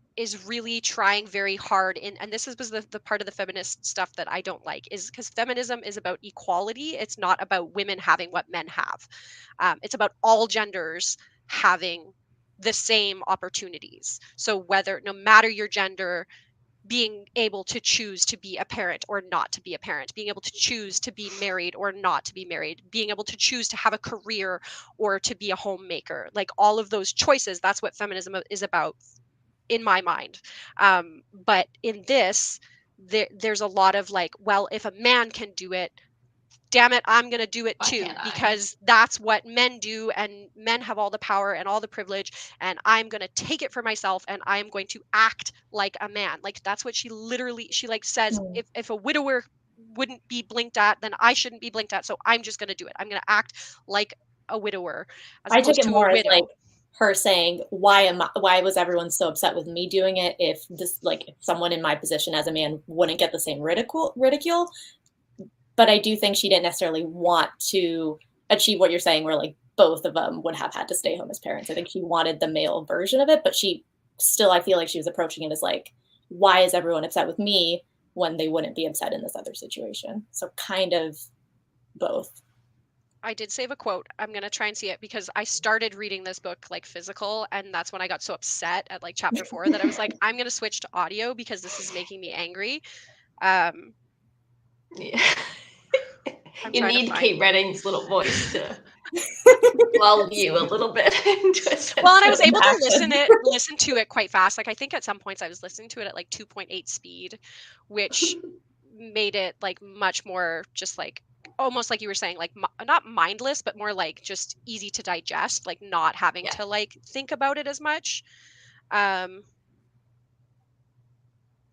really trying very hard and this was the part of the feminist stuff that I don't like, is because feminism is about equality. It's not about women having what men have. It's about all genders having the same opportunities. So whether, no matter your gender, being able to choose to be a parent or not to be a parent, being able to choose to be married or not to be married, being able to choose to have a career or to be a homemaker, like all of those choices, that's what feminism is about in my mind. But in this, there's a lot of like, well, if a man can do it, damn it, I'm going to do it too, because that's what men do, and men have all the power and all the privilege, and I'm going to take it for myself, and I'm going to act like a man. Like, that's what she like says, if a widower wouldn't be blinked at, then I shouldn't be blinked at, so I'm just going to do it. I'm going to act like a widower as I opposed took it to more a as widow. like her saying, why was everyone so upset with me doing it if someone in my position as a man wouldn't get the same ridicule? But I do think she didn't necessarily want to achieve what you're saying, where like both of them would have had to stay home as parents. I think she wanted the male version of it, but she still, I feel like she was approaching it as like, why is everyone upset with me when they wouldn't be upset in this other situation? So kind of both. I did save a quote. I'm going to try and see it, because I started reading this book like physical, and that's when I got so upset at like chapter 4 that I was like, I'm going to switch to audio because this is making me angry. You need Kate Redding's little voice to lull you a little bit into a sense. Well, and I was able to listen to it quite fast. Like, I think at some points I was listening to it at like 2.8 speed, which made it like much more just like, almost like you were saying, like not mindless, but more like just easy to digest, like not having to like think about it as much.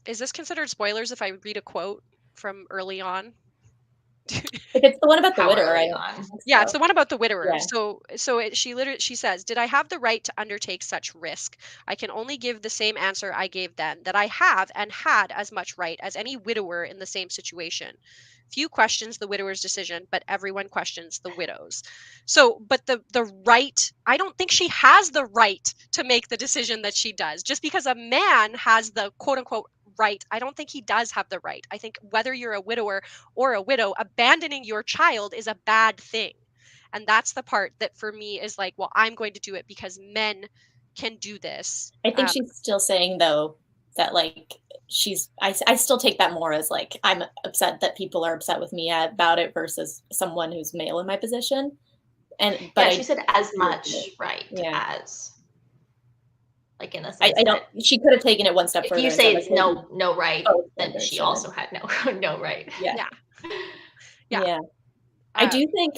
Is this considered spoilers if I read a quote from early on? If it's the one about the widower, yeah, it's the one about the widower. Yeah. She says, "Did I have the right to undertake such risk? I can only give the same answer I gave then, that I have and had as much right as any widower in the same situation. Few questions the widower's decision, but everyone questions the widow's. So, but the right, I don't think she has the right to make the decision that she does. Just because a man has the quote unquote right, I don't think he does have the right. I think whether you're a widower or a widow, abandoning your child is a bad thing. And that's the part that for me is like, well, I'm going to do it because men can do this. I think she's still saying though that like I still take that more as like I'm upset that people are upset with me about it versus someone who's male in my position. But she said as much, right? Yeah. As like in a sense, I don't. She could have taken it one step further. If you say it's no right, then she also had no right. Yeah. I do think,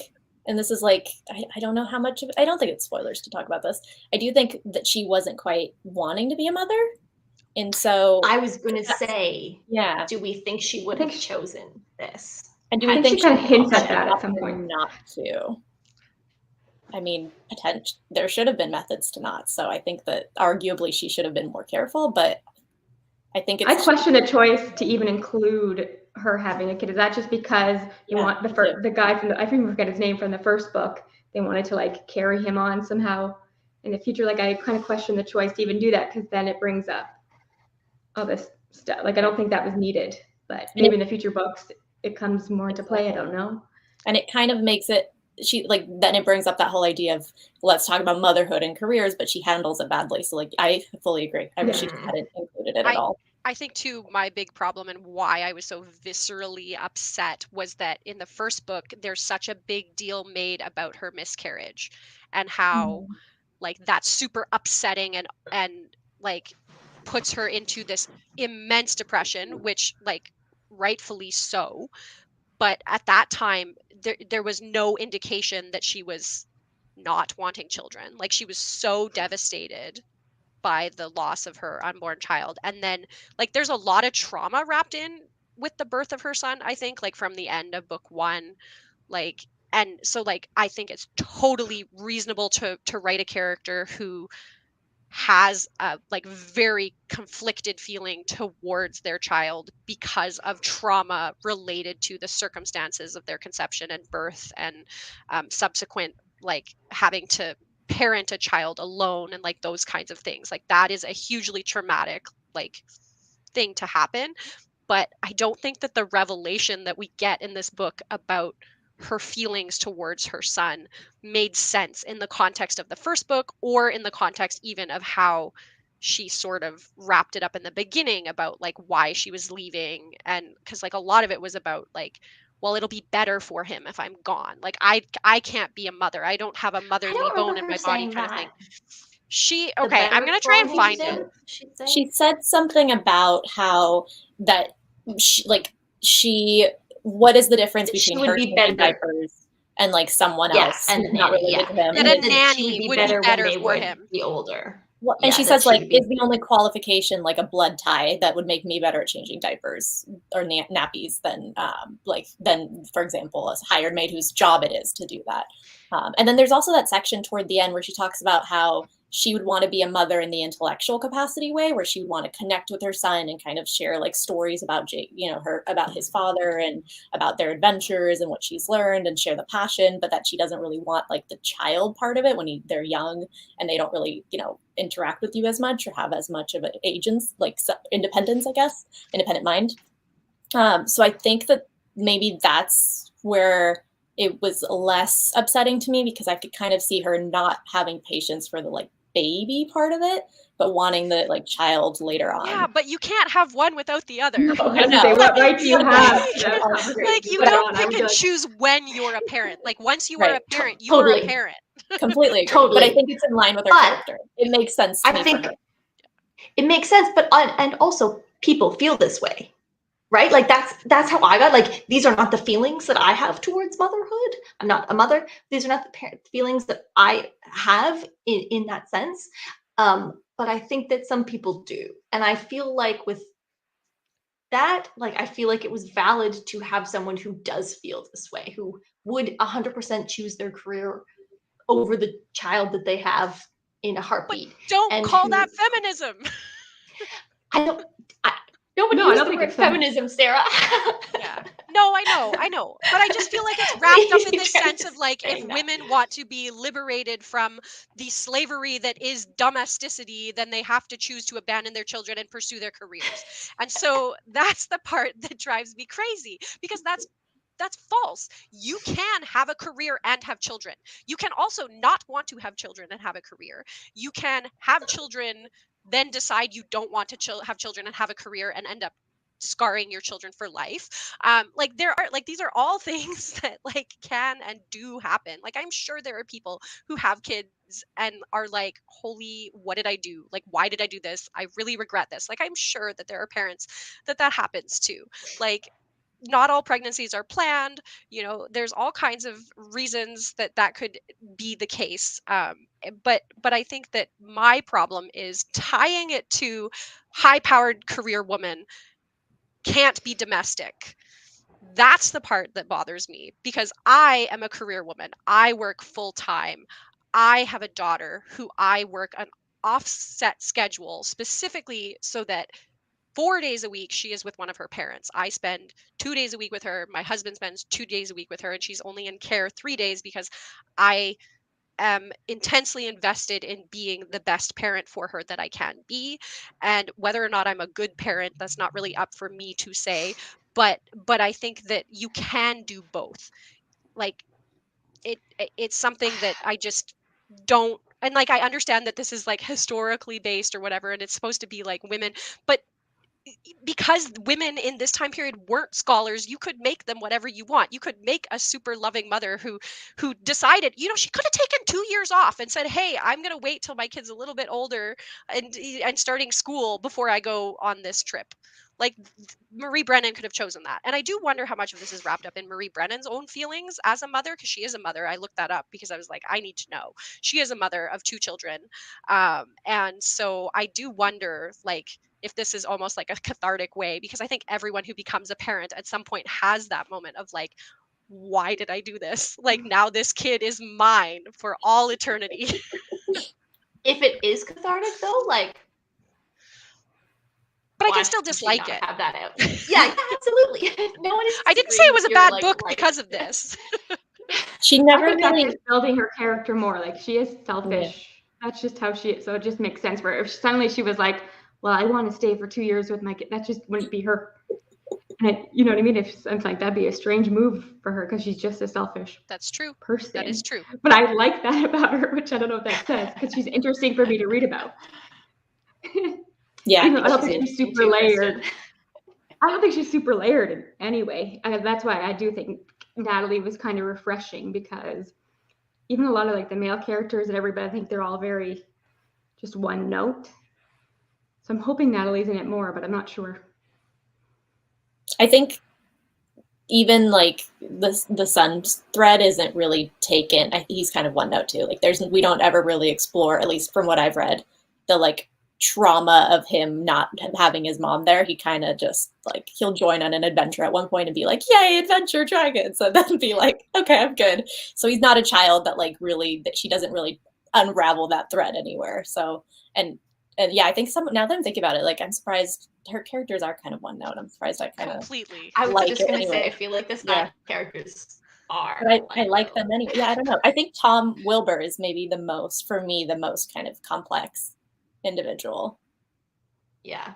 and this is like I don't know how much of I don't think it's spoilers to talk about this. I do think that she wasn't quite wanting to be a mother, and so I was going to say, do we think she would have chosen this? And do we think she kind of hints at that at some point? Not to. I mean, there should have been methods to not. So I think that arguably she should have been more careful, but I think I question the choice to even include her having a kid. Is that just because you want the guy from I forget his name from the first book, they wanted to like carry him on somehow in the future? Like I kind of question the choice to even do that because then it brings up all this stuff. Like I don't think that was needed, but maybe in the future books it comes more into play. I don't know. And it kind of makes it then it brings up that whole idea of let's talk about motherhood and careers, but she handles it badly. So like I fully agree. I wish she hadn't included it at all. I think too, my big problem and why I was so viscerally upset was that in the first book, there's such a big deal made about her miscarriage and how like that's super upsetting and like puts her into this immense depression, which like rightfully so. But at that time, there was no indication that she was not wanting children. Like she was so devastated by the loss of her unborn child. And then like there's a lot of trauma wrapped in with the birth of her son, I think, like from the end of book 1. Like, and so like I think it's totally reasonable to write a character who has a like very conflicted feeling towards their child because of trauma related to the circumstances of their conception and birth and subsequent like having to parent a child alone and like those kinds of things. Like that is a hugely traumatic like thing to happen. But I don't think that the revelation that we get in this book about her feelings towards her son made sense in the context of the first book or in the context even of how she sort of wrapped it up in the beginning about like why she was leaving. And because like a lot of it was about like, well, it'll be better for him if I'm gone. Like I can't be a mother. I don't have a motherly bone in my body kind of thing. I'm going to try and find it. She said something about how that what is the difference between her changing diapers and like someone else and not related to him? And a nanny would be better for him. Be older. Well, and she says like, is the only qualification like a blood tie that would make me better at changing diapers or nappies than for example, a hired maid whose job it is to do that. And then there's also that section toward the end where she talks about how she would want to be a mother in the intellectual capacity way, where she would want to connect with her son and kind of share like stories about about his father and about their adventures and what she's learned and share the passion, but that she doesn't really want like the child part of it when they're young and they don't really, interact with you as much or have as much of an agents, like independence, I guess, independent mind. So I think that maybe that's where it was less upsetting to me because I could kind of see her not having patience for the like baby part of it, but wanting the like child later on. Yeah, but you can't have one without the other. No, I know. What right do you have? Like you don't pick and choose when you're a parent. Like once you are a parent, you are a parent. Completely agree. Totally. But I think it's in line with her character. It makes sense to me. I think it makes sense, but and also people feel this way. Right? Like that's how I got, like, these are not the feelings that I have towards motherhood. I'm not a mother. These are not the feelings that I have in that sense. But I think that some people do. And I feel like with that, like, I feel like it was valid to have someone who does feel this way, who would 100% choose their career over the child that they have in a heartbeat. But don't call that feminism. Nobody uses the word feminism, Sarah. Yeah. No, I know. But I just feel like it's wrapped up in this sense of like, if women want to be liberated from the slavery that is domesticity, then they have to choose to abandon their children and pursue their careers. And so that's the part that drives me crazy, because that's false. You can have a career and have children. You can also not want to have children and have a career. You can have children, then decide you don't want to have children and have a career, and end up scarring your children for life. Like, there are, like, these are all things that like can and do happen. Like, I'm sure there are people who have kids and are like, holy, what did I do? Like, why did I do this? I really regret this. Like, I'm sure that there are parents that happens to. Like, not all pregnancies are planned. There's all kinds of reasons that could be the case. But I think that my problem is tying it to high powered career woman can't be domestic. That's the part that bothers me, because I am a career woman. I work full time. I have a daughter who I work an offset schedule specifically so that 4 days a week she is with one of her parents. I spend 2 days a week with her. My husband spends 2 days a week with her, and she's only in care 3 days because I am intensely invested in being the best parent for her that I can be. And whether or not I'm a good parent, that's not really up for me to say. But I think that you can do both. Like, it's something that I just don't. And like, I understand that this is like historically based or whatever, and it's supposed to be like women, but because women in this time period weren't scholars, you could make them whatever you want. You could make a super loving mother who decided, she could have taken 2 years off and said, hey, I'm going to wait till my kid's a little bit older and starting school before I go on this trip. Like, Marie Brennan could have chosen that. And I do wonder how much of this is wrapped up in Marie Brennan's own feelings as a mother, because she is a mother. I looked that up because I was like, I need to know. She is a mother of 2 children. And so I do wonder, like, if this is almost like a cathartic way, because I think everyone who becomes a parent at some point has that moment of like, why did I do this? Like, now this kid is mine for all eternity. If it is cathartic though, like, but I can still dislike it. Have that out. Yeah, absolutely. No one is. I didn't say it was a bad book because of this. She never really that's building her character more. Like, she is selfish. Yeah. That's just how she is. So it just makes sense for her. If suddenly she was like, well, I want to stay for 2 years with my kid, that just wouldn't be her. And you know what I mean? If I'm like, that'd be a strange move for her, because she's just a selfish That's true. person. That is true. But I like that about her, which I don't know what that says, because she's interesting for me to read about. Yeah, I don't think she's super layered. I don't think she's super layered anyway. That's why I do think Natalie was kind of refreshing, because even a lot of like the male characters and everybody, I think they're all very just one note. So I'm hoping Natalie's in it more, but I'm not sure. I think even like the son's thread isn't really taken. He's kind of one note too. Like, we don't ever really explore, at least from what I've read, the like trauma of him not having his mom there. He kind of just like, he'll join on an adventure at one point and be like, yay, adventure, dragons, and then be like, okay, I'm good. So he's not a child that like really, that she doesn't really unravel that thread anywhere. So and yeah, I think now that I'm thinking about it, like, I'm surprised her characters are kind of one note. I'm surprised I kind of completely. I was just gonna say, I feel like the side characters are. But I like them anyway. Yeah, I don't know. I think Tom Wilbur is maybe the most kind of complex individual. Yeah.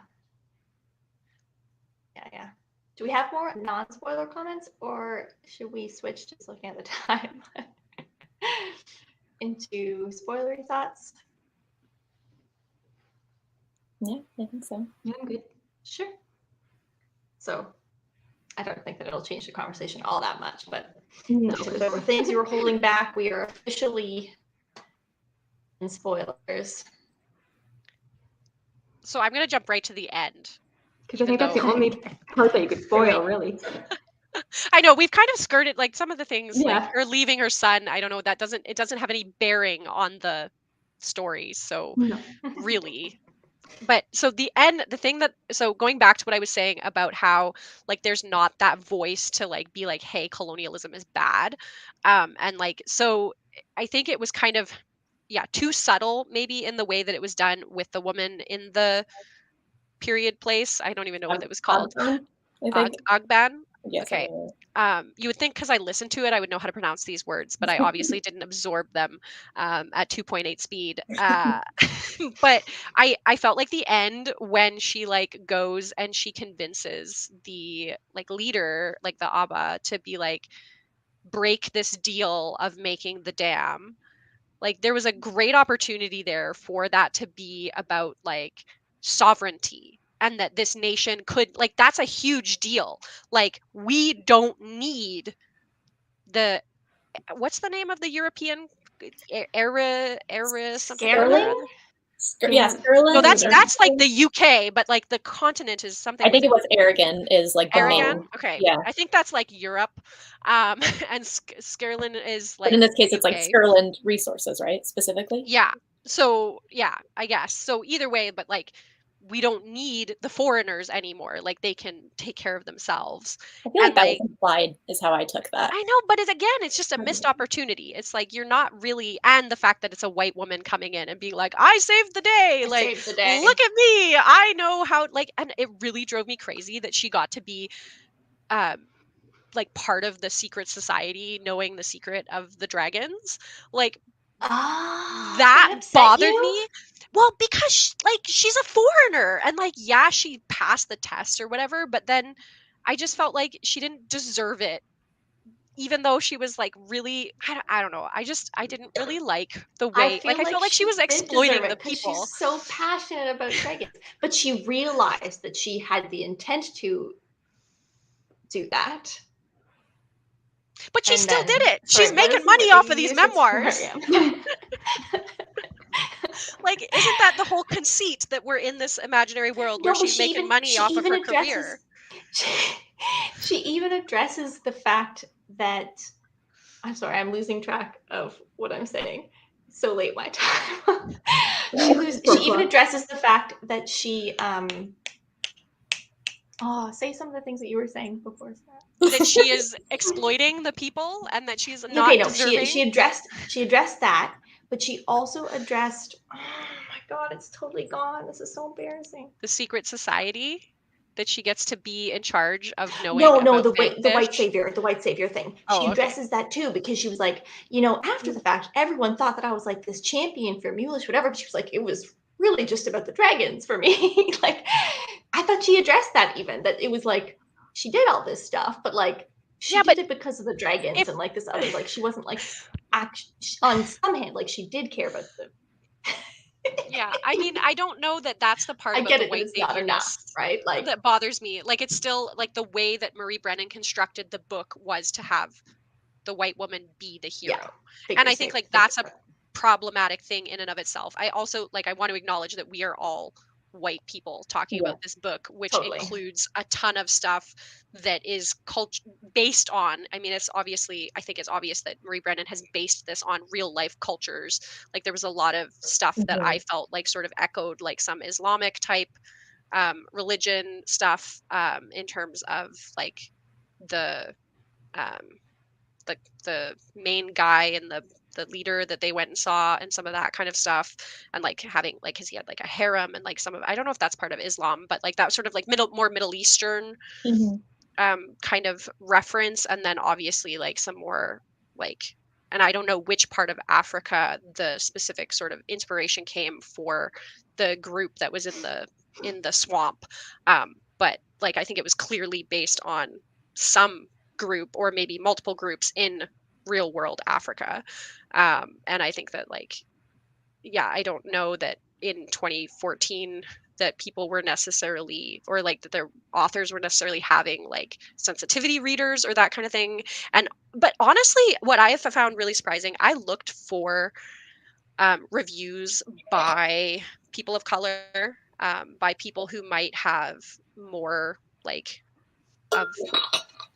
Do we have more non-spoiler comments, or should we switch, just looking at the time, into spoilery thoughts? Yeah, I think so. Yeah, I'm good. Sure. So I don't think that it'll change the conversation all that much, but if there were things you were holding back, we are officially in spoilers. So I'm going to jump right to the end. Because I think that's the only part that you could spoil, really. I know, we've kind of skirted like some of the things, Yeah. like her leaving her son. I don't know, it doesn't have any bearing on the story. So really. But so the end, so going back to what I was saying about how like there's not that voice to like be like, hey, colonialism is bad. And like, so I think it was kind of, too subtle maybe in the way that it was done with the woman in the period place. I don't even know what it was called. Ogban, I think. Ogban. Yes, okay. You would think because I listened to it, I would know how to pronounce these words, but I obviously didn't absorb them at 2.8 speed. But I felt like the end when she like goes and she convinces the like leader, like the Abba, to be like break this deal of making the dam. Like there was a great opportunity there for that to be about like sovereignty and that this nation could like that's a huge deal. Like we don't need the what's the name of the European era something or Scaring? other? Yeah, Sterling. No, that's like the UK, but like the continent is something. I think it was Aragon is like the Aragon. main. Okay, Yeah. I think that's like Europe, and Skerlin is like. But in this case, it's like UK. Skerland Resources, right? Specifically. Yeah. So yeah, I guess. So either way, but like we don't need the foreigners anymore. Like they can take care of themselves. I feel like And, that like, was implied is how I took that. I know, but it's just a missed opportunity. It's like you're not really, and the fact that it's a white woman coming in and being like, I saved the day. Like, Saved the day. look at me. I know how, like, and it really drove me crazy that she got to be like part of the secret society, knowing the secret of the dragons. Like, that bothered me. Well, because like she's a foreigner and like yeah, she passed the test or whatever, but then I just felt like she didn't deserve it, even though she was like really I don't know. I didn't really like the way I felt like she was exploiting the people. She's so passionate about dragons, but she realized that she had the intent to do that. But she still did it. She's making money off of these memoirs. Like, isn't that the whole conceit that we're in this imaginary world where she's making money off of her career? She even addresses the fact that I'm sorry, I'm losing track of what I'm saying. So late my time. She even addresses the fact that she say some of the things that you were saying before. That she is exploiting the people and that she's not deserving. She addressed that, but she also addressed oh my god, it's totally gone. This is so embarrassing. The secret society that she gets to be in charge of knowing. The white savior thing. She addresses that too, because she was like, after the fact, everyone thought that I was like this champion for Mulish, whatever. But she was like, it was really just about the dragons for me. Like, I thought she addressed that even, that it was like she did all this stuff, but like she did it because of the dragons and like this other, like she wasn't like on some hand, like she did care about them. Yeah, I mean, I don't know that that's the part about the white saviorness, right? Like that bothers me. Like it's still like the way that Marie Brennan constructed the book was to have the white woman be the hero, and I think like that's a problematic thing in and of itself. I also like I want to acknowledge that we are all white people talking about this book, which includes a ton of stuff that is based on, I mean, I think it's obvious that Marie Brennan has based this on real life cultures. Like there was a lot of stuff that I felt like sort of echoed like some Islamic type religion stuff in terms of like the main guy and the leader that they went and saw and some of that kind of stuff, and like having like because he had like a harem and like some of, I don't know if that's part of Islam, but like that sort of like more Middle Eastern kind of reference, and then obviously like some more like, and I don't know which part of Africa the specific sort of inspiration came for the group that was in the swamp, but like I think it was clearly based on some group or maybe multiple groups in real world Africa. And I think that like, yeah, I don't know that in 2014 that people were necessarily, or like that their authors were necessarily having like sensitivity readers or that kind of thing. But honestly, what I have found really surprising, I looked for reviews by people of color, by people who might have more like of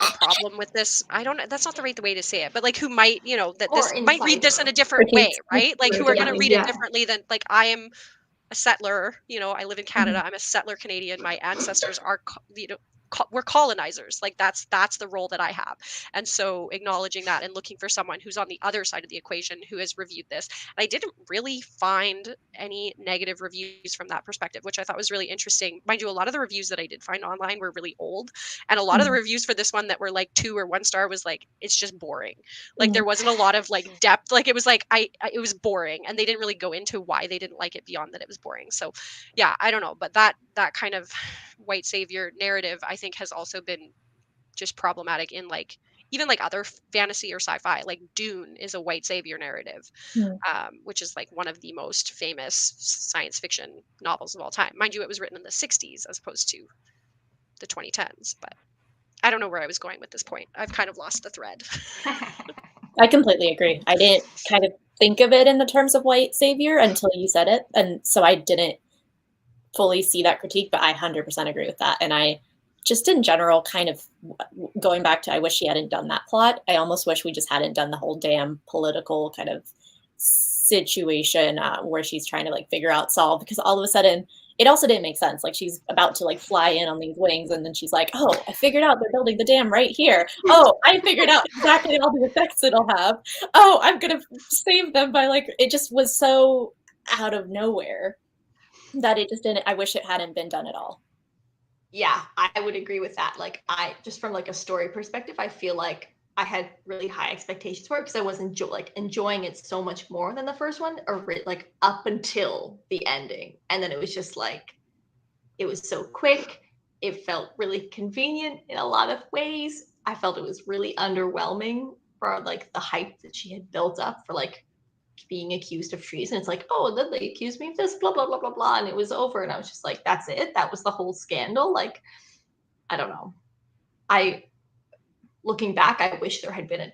a problem with this. I don't know, that's not the right way to say it, but like who might, that this might read this in a different way, right? Like who are going to read it differently than like I am a settler, I live in Canada, I'm a settler Canadian, my ancestors are we're colonizers. Like that's the role that I have. And so acknowledging that and looking for someone who's on the other side of the equation who has reviewed this. And I didn't really find any negative reviews from that perspective, which I thought was really interesting. Mind you, a lot of the reviews that I did find online were really old. And a lot of the reviews for this one that were like 2 or 1 star was like, it's just boring. Like there wasn't a lot of like depth. Like it was like, it was boring. And they didn't really go into why they didn't like it beyond that it was boring. So yeah, I don't know. But that kind of white savior narrative, I think, has also been just problematic in like even like other fantasy or sci-fi. Like Dune is a white savior narrative, which is like one of the most famous science fiction novels of all time. Mind you, it was written in the 60s as opposed to the 2010s. But I don't know where I was going with this point. I've kind of lost the thread. I completely agree. I didn't kind of think of it in the terms of white savior until you said it. And so I didn't fully see that critique, but I 100% agree with that. And I just in general, kind of going back to, I wish she hadn't done that plot. I almost wish we just hadn't done the whole damn political kind of situation where she's trying to like figure out solve, because all of a sudden it also didn't make sense. Like she's about to like fly in on these wings and then she's like, oh, I figured out they're building the dam right here. Oh, I figured out exactly all the effects it'll have. Oh, I'm going to save them by like, it just was so out of nowhere that it just didn't, I wish it hadn't been done at all. Yeah, I would agree with that. Like I just from like a story perspective, I feel like I had really high expectations for it because I was enjoying it so much more than the first one, or like up until the ending. And then it was just like, it was so quick. It felt really convenient in a lot of ways. I felt it was really underwhelming for like the hype that she had built up for like being accused of treason. It's like, oh, then they accused me of this, blah, blah, blah, blah, blah. And it was over. And I was just like, that's it. That was the whole scandal. Like, I don't know. Looking back, I wish there had been a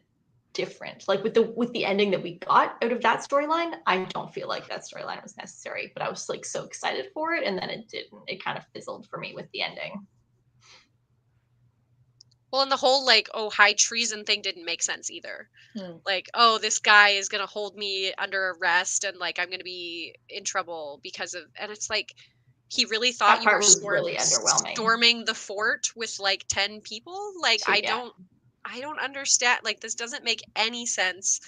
different, like with the ending that we got out of that storyline, I don't feel like that storyline was necessary, but I was like so excited for it. And then it didn't, it kind of fizzled for me with the ending. Well, and the whole like, oh, high treason thing didn't make sense either. Like, oh, this guy is going to hold me under arrest and like, I'm going to be in trouble because of, and it's like, he really thought you were really underwhelming. Storming the fort with like 10 people. Like, I don't understand. Like, this doesn't make any sense.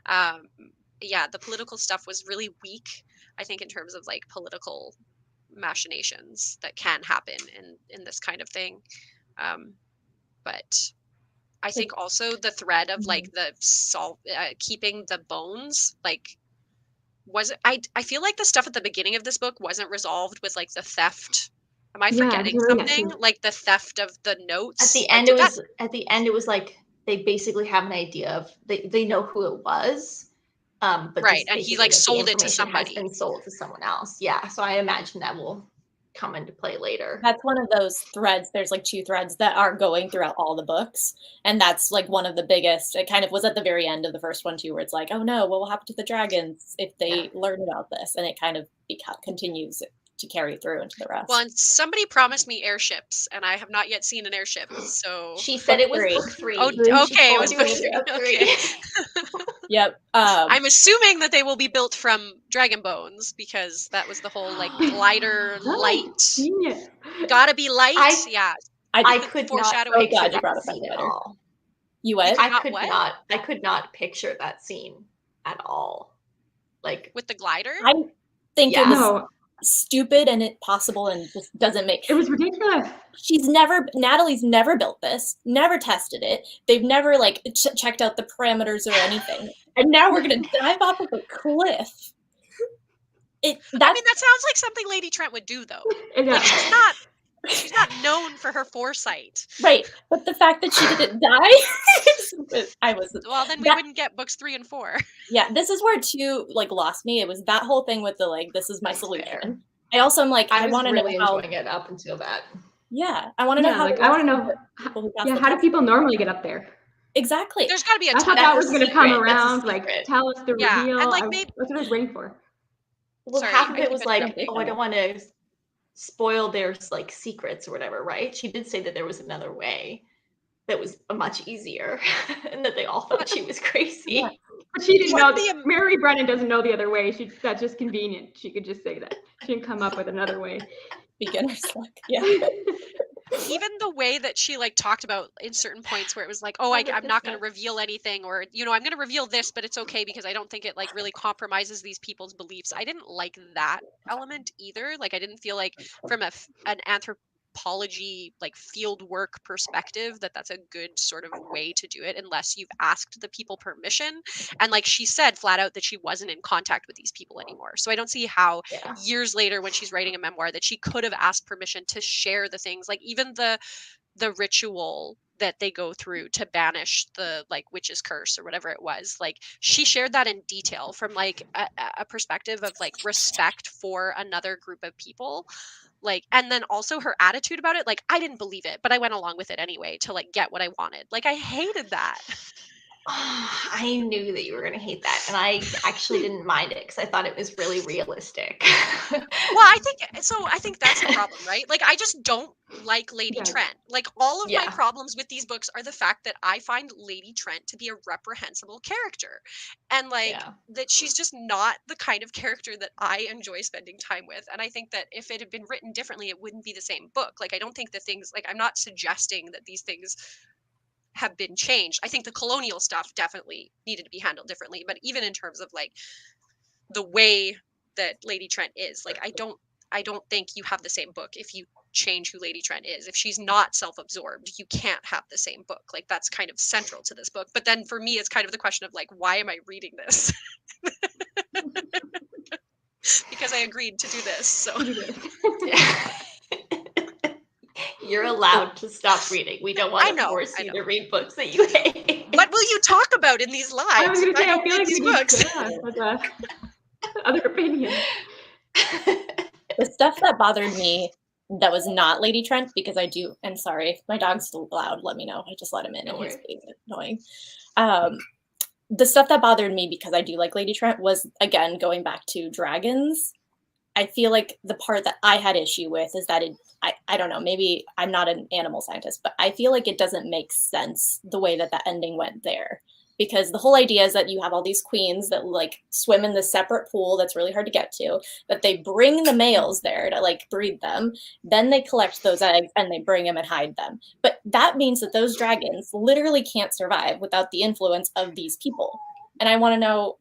Yeah, the political stuff was really weak, I think, in terms of like political machinations that can happen in this kind of thing. But I think also the thread of like the keeping the bones, like I feel like the stuff at the beginning of this book wasn't resolved with like the theft. Am I forgetting something? Like the theft of the notes? At the end, it was like they basically have an idea of they know who it was. But right, and he like sold it to somebody. Has been sold to someone else. Yeah, so I imagine that will come into play later. That's one of those threads. There's like 2 threads that are going throughout all the books, and that's like one of the biggest. It kind of was at the very end of the first one too, where it's like, oh no, what will happen to the dragons if they learn about this? And it kind of continues to carry through into the rest. Well, and somebody promised me airships, and I have not yet seen an airship. So she said it was book 3. Oh, okay, it was book 3. Okay. Yep. I'm assuming that they will be built from dragon bones because that was the whole like glider light. Genius. Gotta be light. I could not picture that scene at all. You what? I could not picture that scene at all. Like with the glider. I think it was stupid and impossible and just doesn't make. It was ridiculous. Natalie's never built this, never tested it. They've never like checked out the parameters or anything. And now we're gonna dive off of a cliff. I mean, that sounds like something Lady Trent would do, though. Like, she's not known for her foresight. Right, but the fact that she didn't die, Well, then we wouldn't get books 3 and 4. Yeah, this is where 2 like lost me. It was that whole thing with the like, this is my solution. I also am like, I want to know how enjoying it up until that. Yeah, I want to know how. Like, I want to know. How do people normally get up there? Exactly. There's got to be a. I thought that was going to come around, like tell us the reveal. And like maybe that's what I was waiting for. Well, half of it was like, oh, I don't want to spoil their like secrets or whatever, right? She did say that there was another way that was much easier, and that they all thought she was crazy. Yeah. But she didn't know. Mary Brennan doesn't know the other way. That's just convenient. She could just say that. She didn't come up with another's way. Beginner's luck. Yeah. even the way that she like talked about in certain points where it was like, oh, I'm not going to reveal anything, or, you know, I'm going to reveal this, but it's okay because I don't think it like really compromises these people's beliefs. I didn't like that element either. Like, I didn't feel like from an anthropology, like field work perspective, that's a good sort of way to do it, unless you've asked the people permission. And like she said flat out that she wasn't in contact with these people anymore. So I don't see how years later, when she's writing a memoir, that she could have asked permission to share the things, like even the ritual that they go through to banish the like witch's curse or whatever it was. Like, she shared that in detail from like a perspective of like respect for another group of people. Like, and then also her attitude about it, like, I didn't believe it, but I went along with it anyway to like get what I wanted. Like, I hated that. Oh, I knew that you were going to hate that. And I actually didn't mind it because I thought it was really realistic. Well, I think that's the problem, right? Like, I just don't like Lady Trent. Like, all of my problems with these books are the fact that I find Lady Trent to be a reprehensible character. And like, that she's just not the kind of character that I enjoy spending time with. And I think that if it had been written differently, it wouldn't be the same book. Like, I don't think that things, like, I'm not suggesting that these things have been changed. I think the colonial stuff definitely needed to be handled differently, but even in terms of like the way that Lady Trent is, like, I don't think you have the same book if you change who Lady Trent is. If she's not self-absorbed, you can't have the same book. Like, that's kind of central to this book. But then for me, it's kind of the question of like, why am I reading this? Because I agreed to do this. So you're allowed to stop reading. We don't want to force you to read books that you hate. What will you talk about in these lives? I was going to say, I feel like these books. Other opinions. The stuff that bothered me that was not Lady Trent, because I do, and sorry, if my dog's still loud, let me know. I just let him in and he's being annoying. The stuff that bothered me, because I do like Lady Trent, was, again, going back to dragons. I feel like the part that I had issue with is that I don't know, maybe I'm not an animal scientist, but I feel like it doesn't make sense the way that the ending went there. Because the whole idea is that you have all these queens that like swim in this separate pool that's really hard to get to, that they bring the males there to like breed them. Then they collect those eggs and they bring them and hide them. But that means that those dragons literally can't survive without the influence of these people. And I want to know,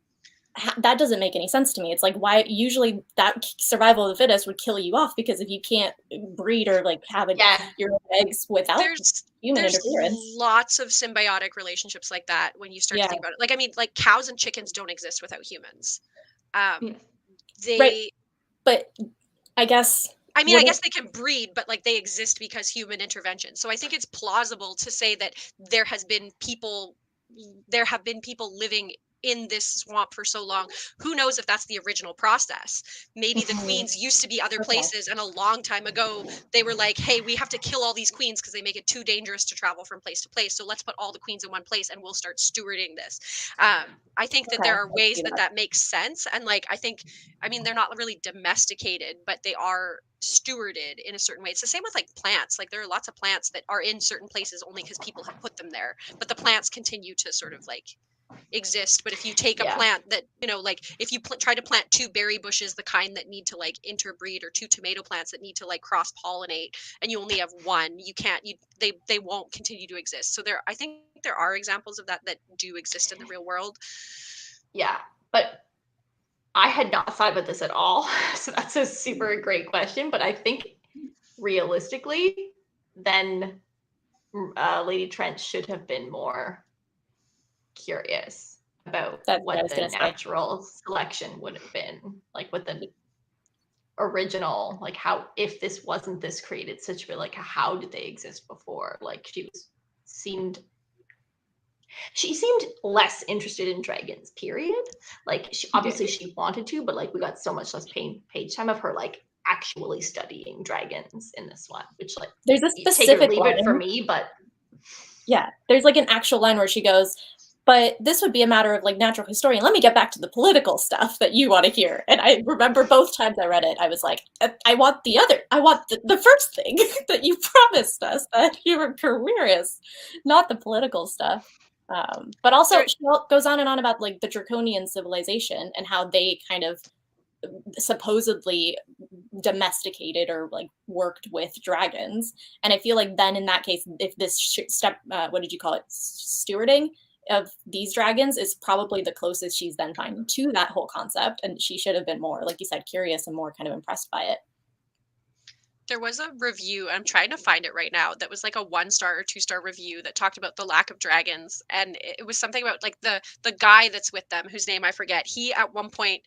that doesn't make any sense to me. It's like, why usually that survival of the fittest would kill you off, because if you can't breed or like have your eggs without human interference. Lots of symbiotic relationships like that when you start to think about it. Like, I mean, like cows and chickens don't exist without humans. But I guess. I mean, I guess they can breed, but like they exist because human intervention. So I think it's plausible to say that there have been people living in this swamp for so long. Who knows if that's the original process? Maybe the queens used to be other places, and a long time ago they were like, hey, we have to kill all these queens because they make it too dangerous to travel from place to place, so let's put all the queens in one place and we'll start stewarding this. I think that there are ways that makes sense. And like, I mean, they're not really domesticated, but they are stewarded in a certain way. It's the same with like plants. Like, there are lots of plants that are in certain places only because people have put them there, but the plants continue to sort of like exist. But if you take a plant that, you know, like if you try to plant 2 berry bushes, the kind that need to like interbreed, or 2 tomato plants that need to like cross pollinate, and you only have one, they won't continue to exist. So I think there are examples of that do exist in the real world. Yeah, but I had not thought about this at all. So that's a super great question. But I think realistically, then Lady Trent should have been more curious about what the natural selection would have been, like what the original, like how, if this wasn't this created situation, like how did they exist before? Like she seemed less interested in dragons, period. Like she wanted to, but like we got so much less page time of her like actually studying dragons in this one, which like there's a specific take it or leave it for me, but there's like an actual line where she goes, but this would be a matter of like natural historian. Let me get back to the political stuff that you want to hear. And I remember both times I read it, I was like, I want the first thing that you promised us, that your career is, not the political stuff. But also she goes on and on about like the draconian civilization and how they kind of supposedly domesticated or like worked with dragons. And I feel like then in that case, if this step, what did you call it, stewarding of these dragons is probably the closest she's then finding to that whole concept, and she should have been more, like you said, curious and more kind of impressed by it. There was a review, I'm trying to find it right now, that was like a 1-star or 2-star review that talked about the lack of dragons, and it was something about like the guy that's with them, whose name I forget. He at one point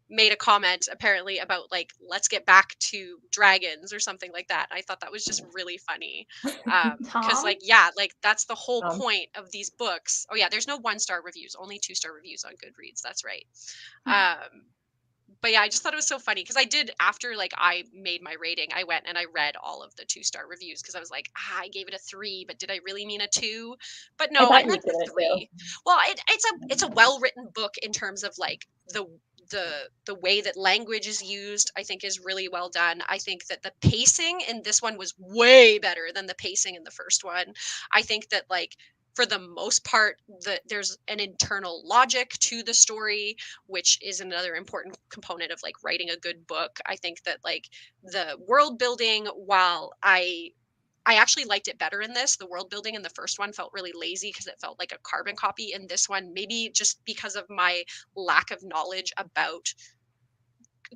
made a comment apparently about like, let's get back to dragons or something like that. I thought that was just really funny, because like, yeah, like that's the whole point of these books. Oh yeah, there's no 1-star reviews, only 2-star reviews on Goodreads, that's right. But yeah, I just thought it was so funny because I did, after like I made my rating, I went and I read all of the 2-star reviews because I was like, I gave it a 3, but did I really mean a 2? But no, I meant the 3. Well, it's a well-written book in terms of like the way that language is used. I think is really well done. I think that the pacing in this one was way better than the pacing in the first one. I think that like, for the most part, there's an internal logic to the story, which is another important component of like writing a good book. I think that like the world building, while I actually liked it better in this, the world building in the first one felt really lazy because it felt like a carbon copy. In this one, maybe just because of my lack of knowledge about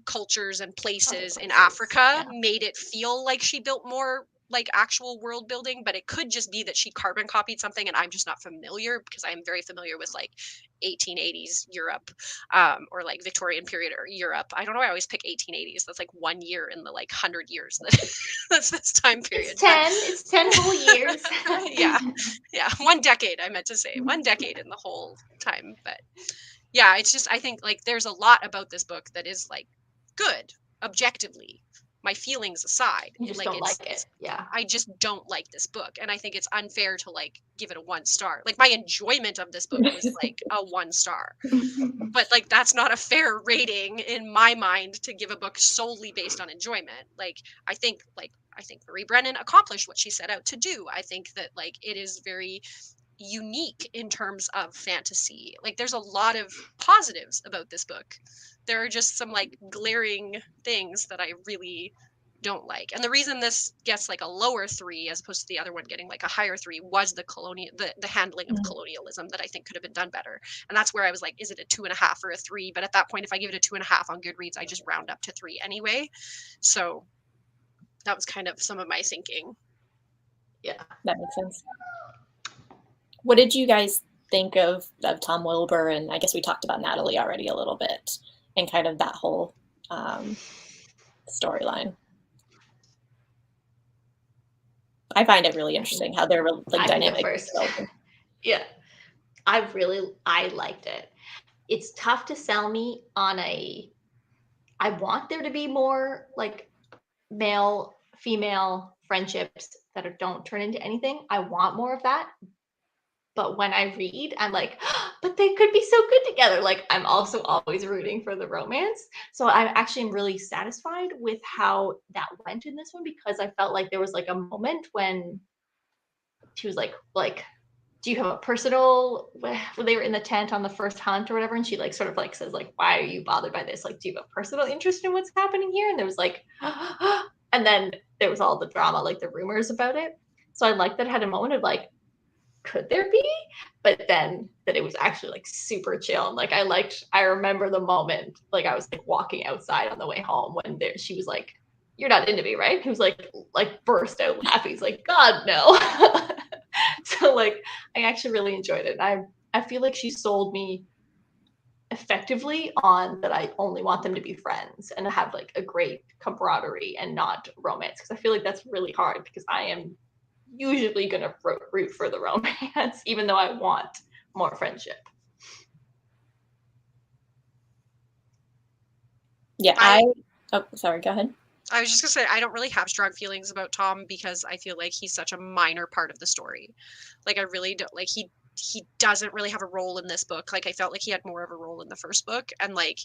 cultures and places in Africa, made it feel like she built more like actual world building, but it could just be that she carbon copied something and I'm just not familiar, because I'm very familiar with like 1880s Europe, or like Victorian period or Europe. I don't know, I always pick 1880s. That's like 1 year in the like 100 years that's this time period. It's 10 whole years. yeah 1 decade, I meant to say 1 decade in the whole time. But yeah, it's just, I think like there's a lot about this book that is like good objectively, my feelings aside. You just like, don't like it. Yeah, I just don't like this book, and I think it's unfair to like give it a 1 star. Like my enjoyment of this book was like a 1 star, but like that's not a fair rating in my mind to give a book solely based on enjoyment. Like I think Marie Brennan accomplished what she set out to do. I think that like it is very unique in terms of fantasy. Like there's a lot of positives about this book. There are just some like glaring things that I really don't like. And the reason this gets like a lower 3 as opposed to the other one getting like a higher 3 was the handling of colonialism that I think could have been done better. And that's where I was like, is it a 2.5 or a 3? But at that point, if I give it a 2.5 on Goodreads, I just round up to 3 anyway. So that was kind of some of my thinking. Yeah, that makes sense. What did you guys think of Tom Wilbur? And I guess we talked about Natalie already a little bit, and kind of that whole storyline. I find it really interesting how they're like dynamic. Yeah, I liked it. It's tough to sell me on I want there to be more like male, female friendships that don't turn into anything. I want more of that. But when I read, I'm like, oh, but they could be so good together. Like, I'm also always rooting for the romance. So I actually am really satisfied with how that went in this one, because I felt like there was like a moment when she was like, do you have a personal, when they were in the tent on the first hunt or whatever, and she like sort of like says like, why are you bothered by this? Like, do you have a personal interest in what's happening here? And there was like, and then there was all the drama, like the rumors about it. So I like that it had a moment of like, could there be? But then that it was actually like super chill. And like I remember the moment, like I was like walking outside on the way home when she was like, you're not into me, right? He was like burst out laughing. He's like, God, no. So like I actually really enjoyed it. I feel like she sold me effectively on that I only want them to be friends and have like a great camaraderie and not romance. Because I feel like that's really hard, because I am usually going to root for the romance, even though I want more friendship. Yeah, sorry, go ahead. I was just gonna say, I don't really have strong feelings about Tom, because I feel like he's such a minor part of the story. Like I really don't like, he doesn't really have a role in this book. Like I felt like he had more of a role in the first book. And like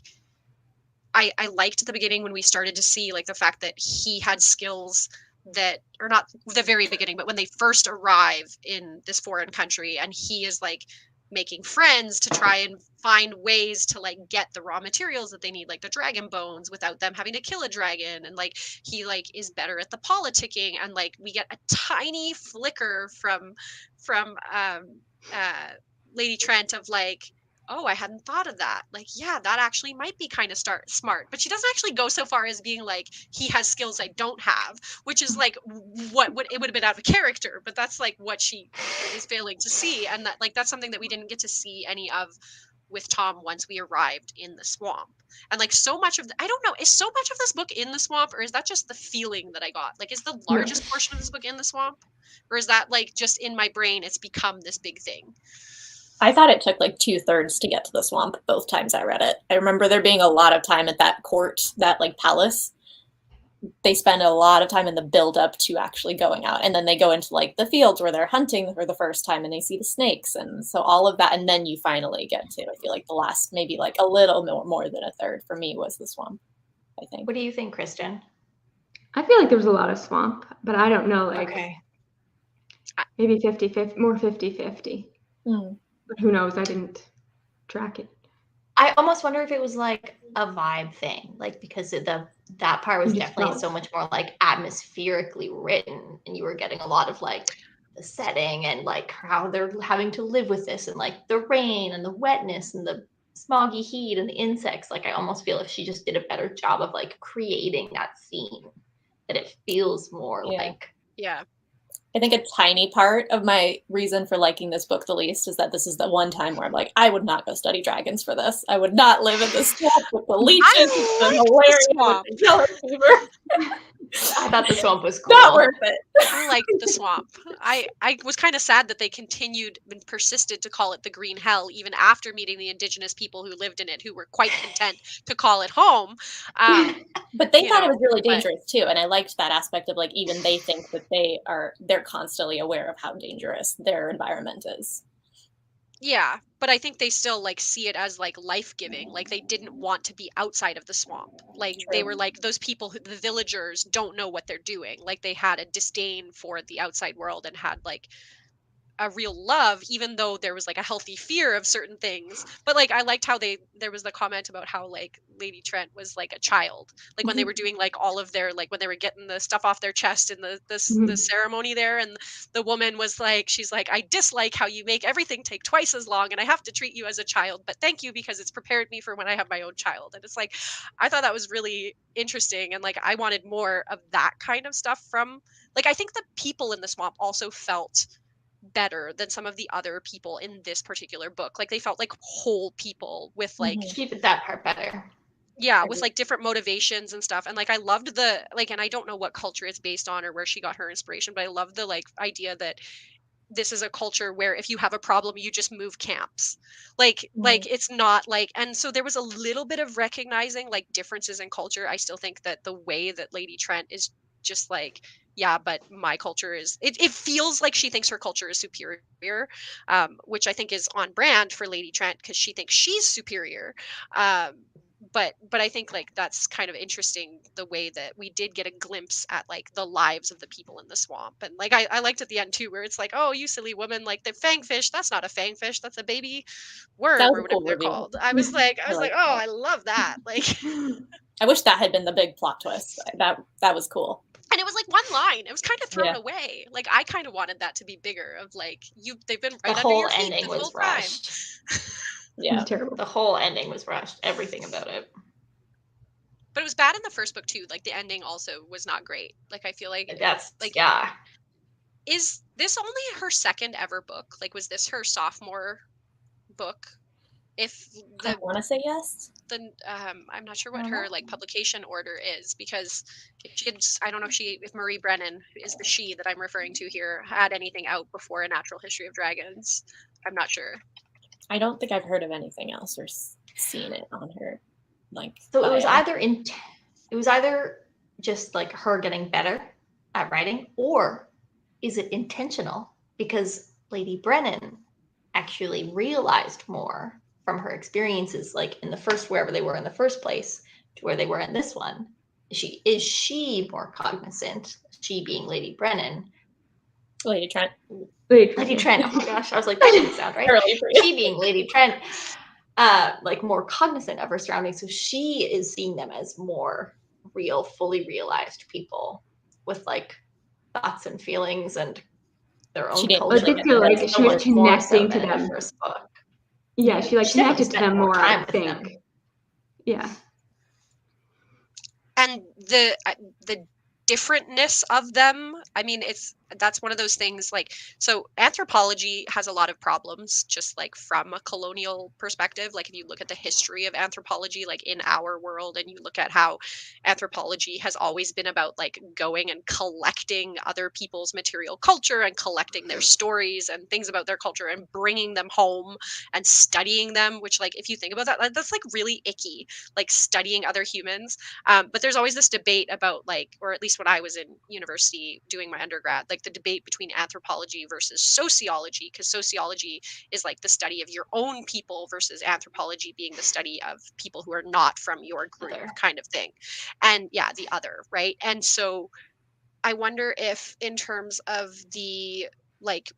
I liked at the beginning when we started to see like the fact that he had skills that, or not the very beginning, but when they first arrive in this foreign country and he is like making friends to try and find ways to like get the raw materials that they need, like the dragon bones, without them having to kill a dragon. And like he like is better at the politicking, and like we get a tiny flicker from Lady Trent of like, oh, I hadn't thought of that. Like, yeah, that actually might be kind of smart. But she doesn't actually go so far as being like, he has skills I don't have, which is like what would, it would have been out of character. But that's like what she is failing to see. And that like, that's something that we didn't get to see any of with Tom once we arrived in the swamp. And like so much of, I don't know, is so much of this book in the swamp, or is that just the feeling that I got? Like, is the largest portion of this book in the swamp? Or is that like just in my brain, it's become this big thing? I thought it took like 2/3 to get to the swamp both times I read it. I remember there being a lot of time at that court, that like palace. They spend a lot of time in the build up to actually going out. And then they go into like the fields where they're hunting for the first time and they see the snakes. And so all of that. And then you finally get to, I feel like the last, maybe like a little more than a third for me was the swamp, I think. What do you think, Kristen? I feel like there was a lot of swamp, but I don't know, like okay. Maybe 50-50, more 50-50. But who knows? I didn't track it. I almost wonder if it was like a vibe thing, like because that part was definitely so much more like atmospherically written, and you were getting a lot of like the setting and like how they're having to live with this, and like the rain and the wetness and the smoggy heat and the insects. Like I almost feel if she just did a better job of like creating that scene, that it feels more like. Yeah. I think a tiny part of my reason for liking this book the least is that this is the one time where I'm like, I would not go study dragons for this. I would not live in the swamp with the leeches, the hilarious yellow fever. I thought the swamp was cool. Not worth it. I liked the swamp. I was kind of sad that they continued and persisted to call it the Green Hell even after meeting the indigenous people who lived in it, who were quite content to call it home. But they thought it was really dangerous too, and I liked that aspect of like even they think that they're constantly aware of how dangerous their environment is. Yeah, but I think they still like see it as like life-giving. Like they didn't want to be outside of the swamp. Like they were like those people who, the villagers, don't know what they're doing. Like they had a disdain for the outside world and had like a real love, even though there was like a healthy fear of certain things. But like I liked how there was the comment about how like Lady Trent was like a child, like when they were doing like all of their, like when they were getting the stuff off their chest in the ceremony there, and the woman was like, she's like, I dislike how you make everything take twice as long and I have to treat you as a child, but thank you because it's prepared me for when I have my own child. And it's like, I thought that was really interesting, and like I wanted more of that kind of stuff from, like, I think the people in the swamp also felt better than some of the other people in this particular book. Like they felt like whole people with like keep that part better. Yeah, with like different motivations and stuff. And like I loved the like, and I don't know what culture it's based on or where she got her inspiration, but I love the like idea that this is a culture where if you have a problem, you just move camps. Like it's not like, and so there was a little bit of recognizing like differences in culture. I still think that the way that Lady Trent is just like, yeah, but my culture is, it feels like she thinks her culture is superior, which I think is on brand for Lady Trent because she thinks she's superior. But I think like that's kind of interesting, the way that we did get a glimpse at like the lives of the people in the swamp. And like I liked at the end too, where it's like, oh, you silly woman, like the fangfish, that's not a fangfish, that's a baby worm or whatever they're called. I was like, oh, I love that. Like I wish that had been the big plot twist. That was cool. And it was like one line. It was kind of thrown away. Like I kind of wanted that to be bigger. Of like they've been right under your feet the whole time. Yeah, it was terrible. The whole ending was rushed. Everything about it. But it was bad in the first book too. Like the ending also was not great. Like I feel like that's like Is this only her second ever book? Like was this her sophomore book? I want to say yes. I'm not sure what her like publication order is, because I don't know if Marie Brennan is the she that I'm referring to here had anything out before A Natural History of Dragons. I'm not sure. I don't think I've heard of anything else or seen it on her. Like so it was either just like her getting better at writing, or is it intentional because Lady Brennan actually realized more from her experiences, like in the first, wherever they were in the first place, to where they were in this one. Is she more cognizant, she being Lady Brennan, Lady Trent. Lady Trent. Oh my gosh, I was like, that didn't sound right. She being Lady Trent, like more cognizant of her surroundings, so she is seeing them as more real, fully realized people with like thoughts and feelings and their own culture. I feel like she was connecting to them. In the first book. Yeah, she like connected to them more, I think. Yeah. And the differentness of them, I mean, that's one of those things, like, so anthropology has a lot of problems just like from a colonial perspective. Like if you look at the history of anthropology, like in our world, and you look at how anthropology has always been about like going and collecting other people's material culture and collecting their stories and things about their culture and bringing them home and studying them, which, like, if you think about that, that's like really icky, like studying other humans. But there's always this debate about, like, or at least when I was in university doing my undergrad, like the debate between anthropology versus sociology, because sociology is like the study of your own people versus anthropology being the study of people who are not from your group, kind of thing. And yeah, the other, right? And so I wonder if in terms of the, like,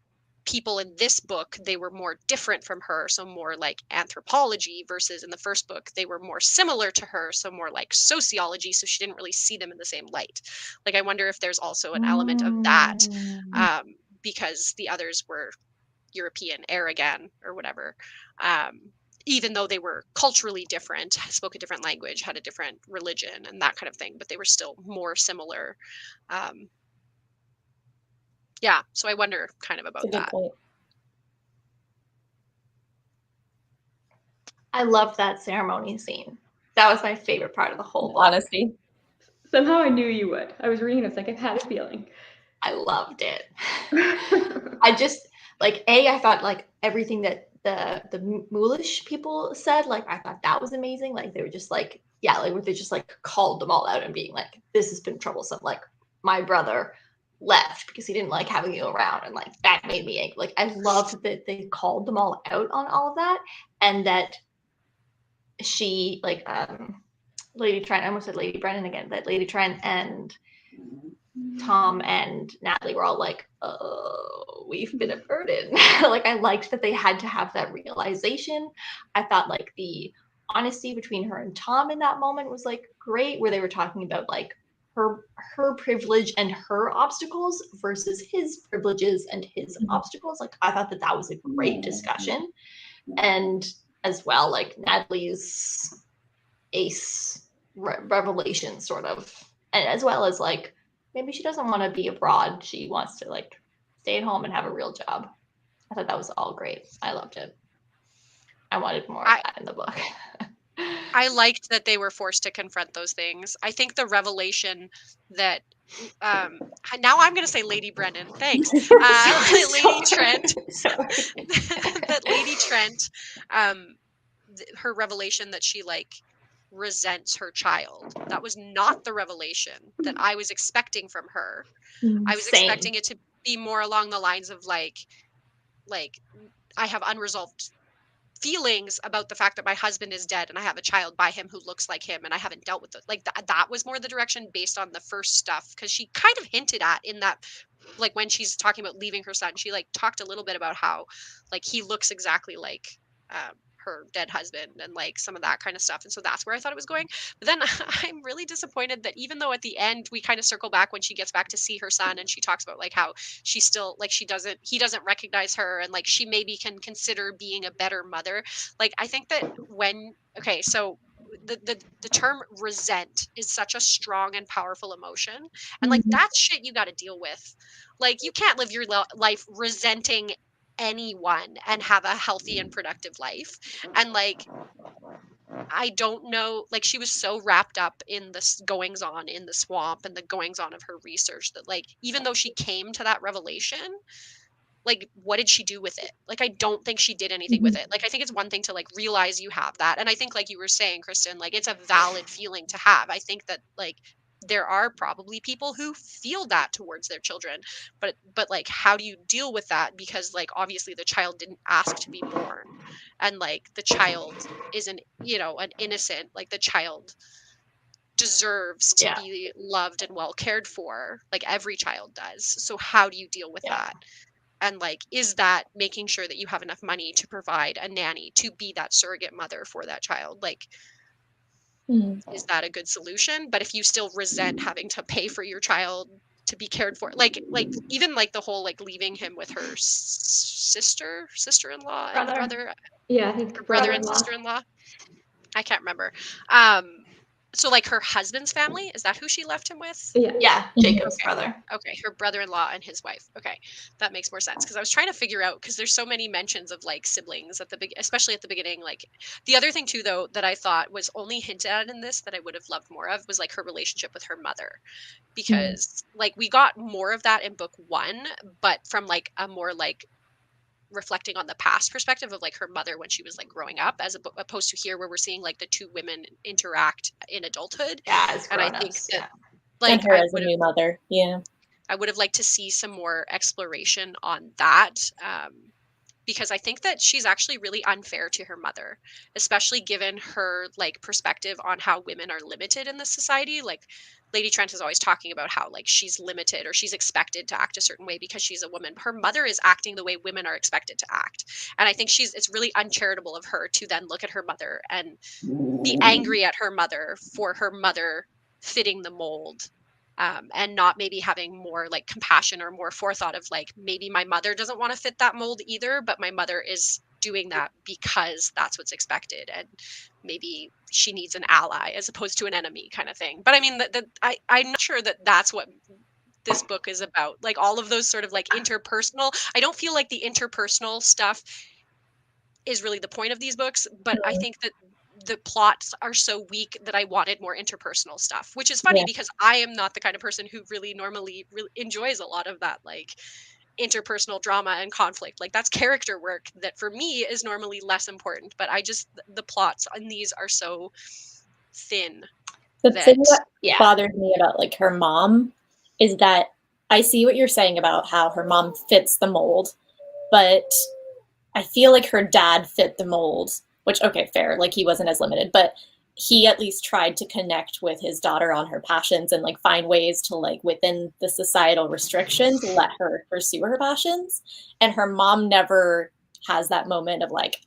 people in this book, they were more different from her, so more like anthropology, versus in the first book they were more similar to her, so more like sociology, so she didn't really see them in the same light. Like I wonder if there's also an element of that, because the others were European, Aragon or whatever, even though they were culturally different, spoke a different language, had a different religion and that kind of thing, but they were still more similar. Yeah, so I wonder kind of about that. Point. I loved that ceremony scene. That was my favorite part of the whole book. Honesty. Somehow I knew you would. I was reading this, like, I've had a feeling. I loved it. I just, like, I thought, like, everything that the Moolish people said, like, I thought that was amazing. Like, they were just, like, yeah, like, they just, like, called them all out and being like, this has been troublesome. Like, my brother left because he didn't like having you around, and, like, that made me angry. Like, I loved that they called them all out on all of that, and that she, like, Lady Trent, I almost said Lady Brennan again, that Lady Trent and Tom and Natalie were all like, oh, we've been a burden. Like, I liked that they had to have that realization. I thought, like, the honesty between her and Tom in that moment was, like, great, where they were talking about, like, her privilege and her obstacles versus his privileges and his obstacles. Like, I thought that was a great discussion. And as well, like, Natalie's ace revelation, sort of, and as well as, like, maybe she doesn't want to be abroad. She wants to, like, stay at home and have a real job. I thought that was all great. I loved it. I wanted more of that in the book. I liked that they were forced to confront those things. I think the revelation that, now I'm going to say Lady Brennan. Thanks. Lady Trent. That Lady Trent, her revelation that she, like, resents her child. That was not the revelation that I was expecting from her. I was expecting it to be more along the lines of like I have unresolved feelings about the fact that my husband is dead and I have a child by him who looks like him and I haven't dealt with it. Like that was more the direction based on the first stuff, because she kind of hinted at in that, like, when she's talking about leaving her son, she, like, talked a little bit about how, like, he looks exactly like her dead husband and, like, some of that kind of stuff. And so that's where I thought it was going. But then I'm really disappointed that even though at the end we kind of circle back when she gets back to see her son and she talks about, like, how she still, like, he doesn't recognize her and, like, she maybe can consider being a better mother. Like, I think that so the term resent is such a strong and powerful emotion, and, like, that's shit you got to deal with. Like, you can't live your life resenting anyone and have a healthy and productive life. And, like, I don't know, like, she was so wrapped up in the goings on in the swamp and the goings on of her research that, like, even though she came to that revelation, like, what did she do with it? Like, I don't think she did anything with it. Like, I think it's one thing to, like, realize you have that, and I think, like you were saying, Kristen, like, it's a valid feeling to have. I think that, like, there are probably people who feel that towards their children, but like, how do you deal with that? Because, like, obviously the child didn't ask to be born, and, like, the child isn't, an innocent, like, the child deserves to be loved and well cared for, like every child does. So how do you deal with that? And like, is that making sure that you have enough money to provide a nanny to be that surrogate mother for that child? Like, is that a good solution? But if you still resent having to pay for your child to be cared for, like even like the whole like leaving him with her sister-in-law and brother. Yeah, I think her brother and sister-in-law. I can't remember. So like her husband's family, is that who she left him with? Yeah, Jacob's brother. Okay, her brother-in-law and his wife. Okay, that makes more sense, because I was trying to figure out, because there's so many mentions of like siblings at the especially at the beginning. Like the other thing too, though, that I thought was only hinted at in this that I would have loved more of was like her relationship with her mother, because like we got more of that in book 1, but from like a more like reflecting on the past perspective of like her mother when she was like growing up, as opposed to here where we're seeing like the two women interact in adulthood. As and I think that like and her as a new mother. I would have liked to see some more exploration on that, because I think that she's actually really unfair to her mother, especially given her like perspective on how women are limited in this society. Like Lady Trent is always talking about how like she's limited or she's expected to act a certain way because she's a woman. Her mother is acting the way women are expected to act. And I think it's really uncharitable of her to then look at her mother and be angry at her mother for her mother fitting the mold. And not maybe having more like compassion or more forethought of like, maybe my mother doesn't want to fit that mold either, but my mother is doing that because that's what's expected, and maybe she needs an ally as opposed to an enemy, kind of thing. But I mean, I'm not sure that that's what this book is about. Like all of those sort of like interpersonal, I don't feel like the interpersonal stuff is really the point of these books, but I think that the plots are so weak that I wanted more interpersonal stuff, which is funny because I am not the kind of person who really normally enjoys a lot of that like interpersonal drama and conflict. Like that's character work that for me is normally less important, but the plots on these are so thin. The thing that bothers me about like her mom is that I see what you're saying about how her mom fits the mold, but I feel like her dad fit the mold, which, okay, fair, like he wasn't as limited, but he at least tried to connect with his daughter on her passions and like find ways to like within the societal restrictions, let her pursue her passions. And her mom never has that moment of like,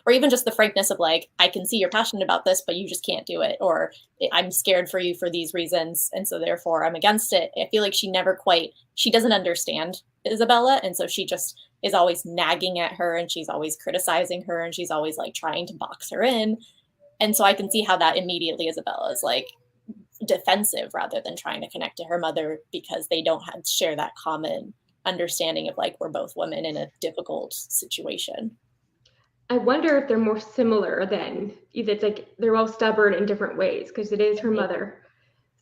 or even just the frankness of like, I can see you're passionate about this, but you just can't do it. Or I'm scared for you for these reasons. And so therefore I'm against it. I feel like she doesn't understand Isabella. And so she just is always nagging at her and she's always criticizing her and she's always like trying to box her in. And so I can see how that immediately Isabella is like defensive rather than trying to connect to her mother, because they don't share that common understanding of like, we're both women in a difficult situation. I wonder if they're more similar than either. It's like they're all stubborn in different ways because it is her mother.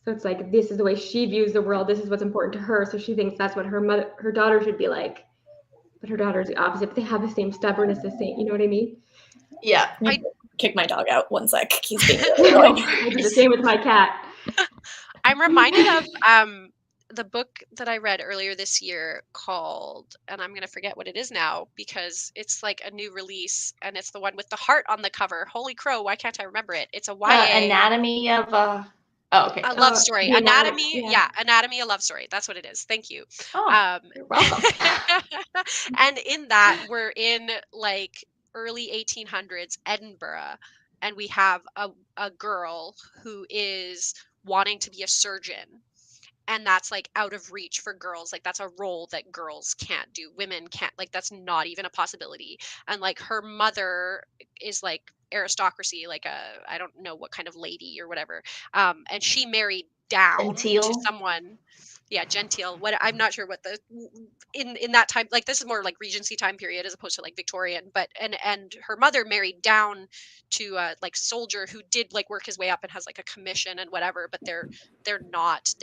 So it's like, this is the way she views the world. This is what's important to her. So she thinks that's what her daughter should be like. But her daughter's the opposite. But they have the same stubbornness, you know what I mean? Yeah. I kick my dog out. One sec. He's being I do the same with my cat. I'm reminded of the book that I read earlier this year called, and I'm going to forget what it is now because it's like a new release, and it's the one with the heart on the cover. Holy crow, why can't I remember it? It's a YA. Anatomy of a... Oh, okay. A love story. Anatomy. Yeah. Anatomy, a love story. That's what it is. Thank you. You're welcome. And in that, we're in like early 1800s Edinburgh, and we have a girl who is wanting to be a surgeon. And that's like out of reach for girls. Like that's a role that girls can't do. Women can't, like that's not even a possibility. And like her mother is like aristocracy, like I don't know what kind of lady or whatever. And she married down to someone. Yeah, genteel. What I'm not sure what the in that time, like this is more like Regency time period as opposed to like Victorian. But and her mother married down to like soldier who did like work his way up and has like a commission and whatever. But they're not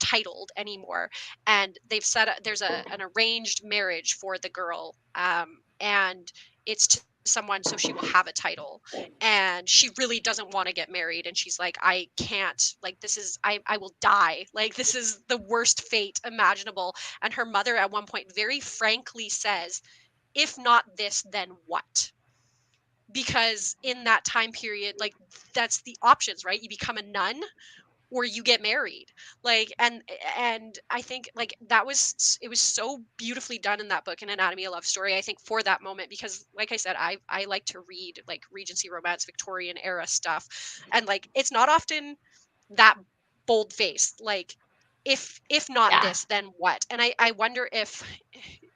titled anymore. And they've set there's an arranged marriage for the girl, and it's to someone so she will have a title, and she really doesn't want to get married, and she's like, I can't, like this is I will die, like this is the worst fate imaginable. And her mother at one point very frankly says, if not this, then what? Because in that time period, like that's the options, right? You become a nun or you get married. Like, and I think like it was so beautifully done in that book, in Anatomy of Love Story, I think, for that moment, because like I said, I like to read like Regency romance, Victorian era stuff, and like it's not often that bold faced, like if not this, then what? And I wonder if,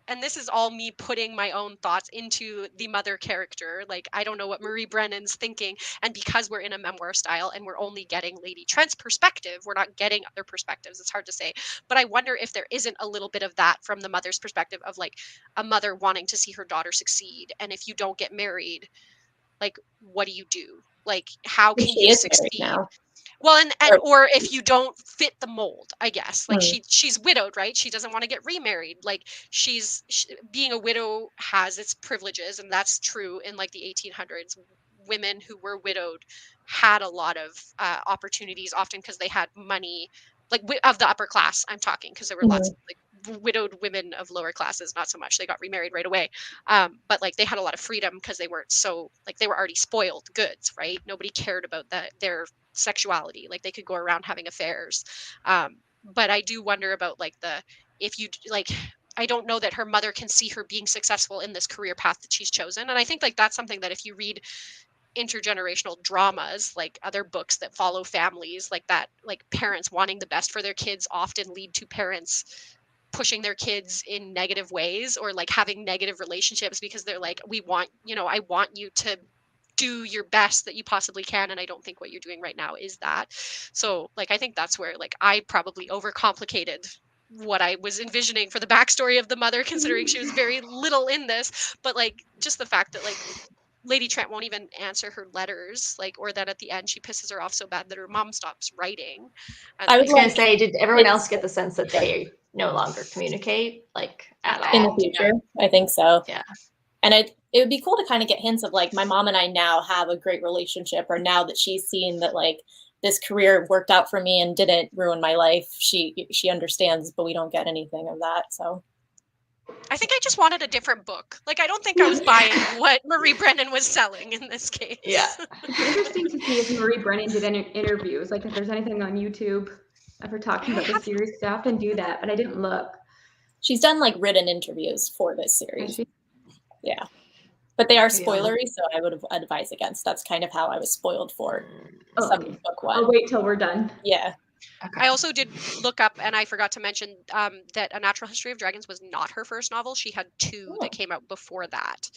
and this is all me putting my own thoughts into the mother character, like I don't know what Marie Brennan's thinking, and because we're in a memoir style and we're only getting Lady Trent's perspective, we're not getting other perspectives, it's hard to say, but I wonder if there isn't a little bit of that from the mother's perspective, of like a mother wanting to see her daughter succeed, and if you don't get married, like what do you do, like how can you succeed now? Well, and or if you don't fit the mold, I guess, like she's widowed, right? She doesn't want to get remarried. Like being a widow has its privileges, and that's true in like the 1800s. Women who were widowed had a lot of opportunities, often because they had money, like of the upper class. I'm talking, because there were lots of like widowed women of lower classes, not so much. They got remarried right away, but like they had a lot of freedom because they weren't so, like they were already spoiled goods, right? Nobody cared about their sexuality, like they could go around having affairs. But I do wonder about like if you like, I don't know that her mother can see her being successful in this career path that she's chosen. And I think like that's something that if you read intergenerational dramas, like other books that follow families like that, like parents wanting the best for their kids often lead to parents pushing their kids in negative ways, or like having negative relationships, because they're like, we want, I want you to do your best that you possibly can, and I don't think what you're doing right now is that. So like I think that's where like I probably overcomplicated what I was envisioning for the backstory of the mother, considering she was very little in this. But like just the fact that like Lady Trent won't even answer her letters, like, or that at the end she pisses her off so bad that her mom stops writing. And I was going to say, did everyone else get the sense that they no longer communicate, like, at all? In the future, I think so. Yeah. And it would be cool to kind of get hints of like, my mom and I now have a great relationship, or now that she's seen that like this career worked out for me and didn't ruin my life, she understands, but we don't get anything of that. So I think I just wanted a different book. Like, I don't think I was buying what Marie Brennan was selling in this case. Yeah. It's interesting to see if Marie Brennan did any interviews, like if there's anything on YouTube of her talking about the series stuff, and do that, but I didn't look. She's done like written interviews for this series. Yeah. But they are spoilery, so I would advise against. That's kind of how I was spoiled for book one. I'll wait till we're done. Yeah. Okay. I also did look up, and I forgot to mention that A Natural History of Dragons was not her first novel. She had two that came out before that.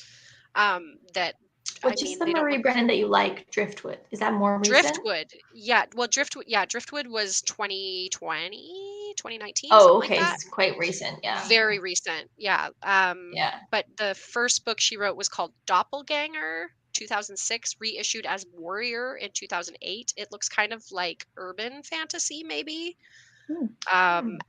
Which is the Marie Brennan that you like, Driftwood? Is that more recent? Driftwood, yeah. Well, Driftwood was 2020, 2019. Oh, okay, like that. It's quite recent, yeah. Very recent, yeah. Yeah. But the first book she wrote was called Doppelganger, 2006, reissued as Warrior in 2008. It looks kind of like urban fantasy, maybe. And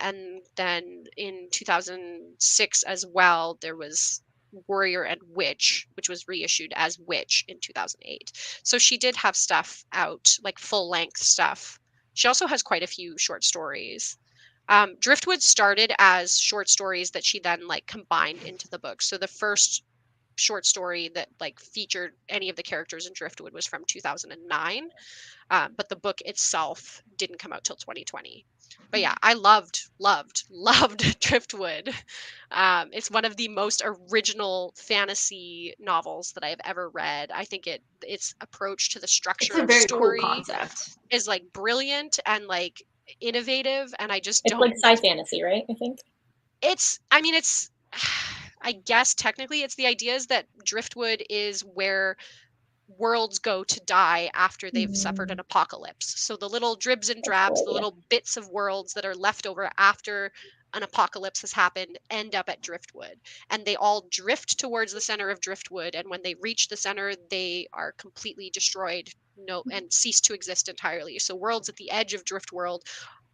then in 2006 as well, there was Warrior and Witch, which was reissued as Witch in 2008. So she did have stuff out, like full length stuff. She also has quite a few short stories. Driftwood started as short stories that she then like combined into the book. So the first short story that like featured any of the characters in Driftwood was from 2009, but the book itself didn't come out till 2020. But yeah, I loved Driftwood. It's one of the most original fantasy novels that I have ever read. I think its approach to the structure of story cool concept. Is like brilliant and like innovative, and I just don't like sci fantasy, right? I think it's I guess technically it's the idea is that Driftwood is where worlds go to die after they've suffered an apocalypse. So the little dribs and drabs, the little bits of worlds that are left over after an apocalypse has happened end up at Driftwood, and they all drift towards the center of Driftwood, and when they reach the center they are completely destroyed and cease to exist entirely. So worlds at the edge of Driftworld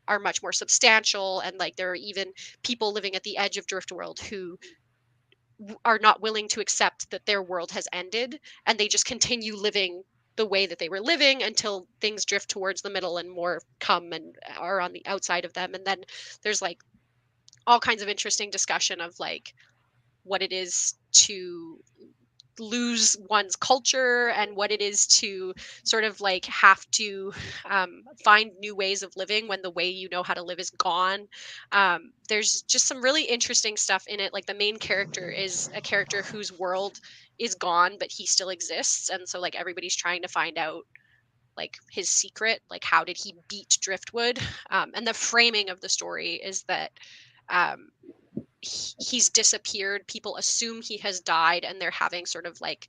are much more substantial, and like there are even people living at the edge of Driftworld who are not willing to accept that their world has ended, and they just continue living the way that they were living until things drift towards the middle and more come and are on the outside of them. And then there's like all kinds of interesting discussion of like what it is to lose one's culture and what it is to sort of like have to find new ways of living when the way you know how to live is gone. There's just some really interesting stuff in it. Like the main character is a character whose world is gone, but he still exists. And so like everybody's trying to find out like his secret, like how did he beat Driftwood? And the framing of the story is that he's disappeared. People assume he has died, and they're having sort of like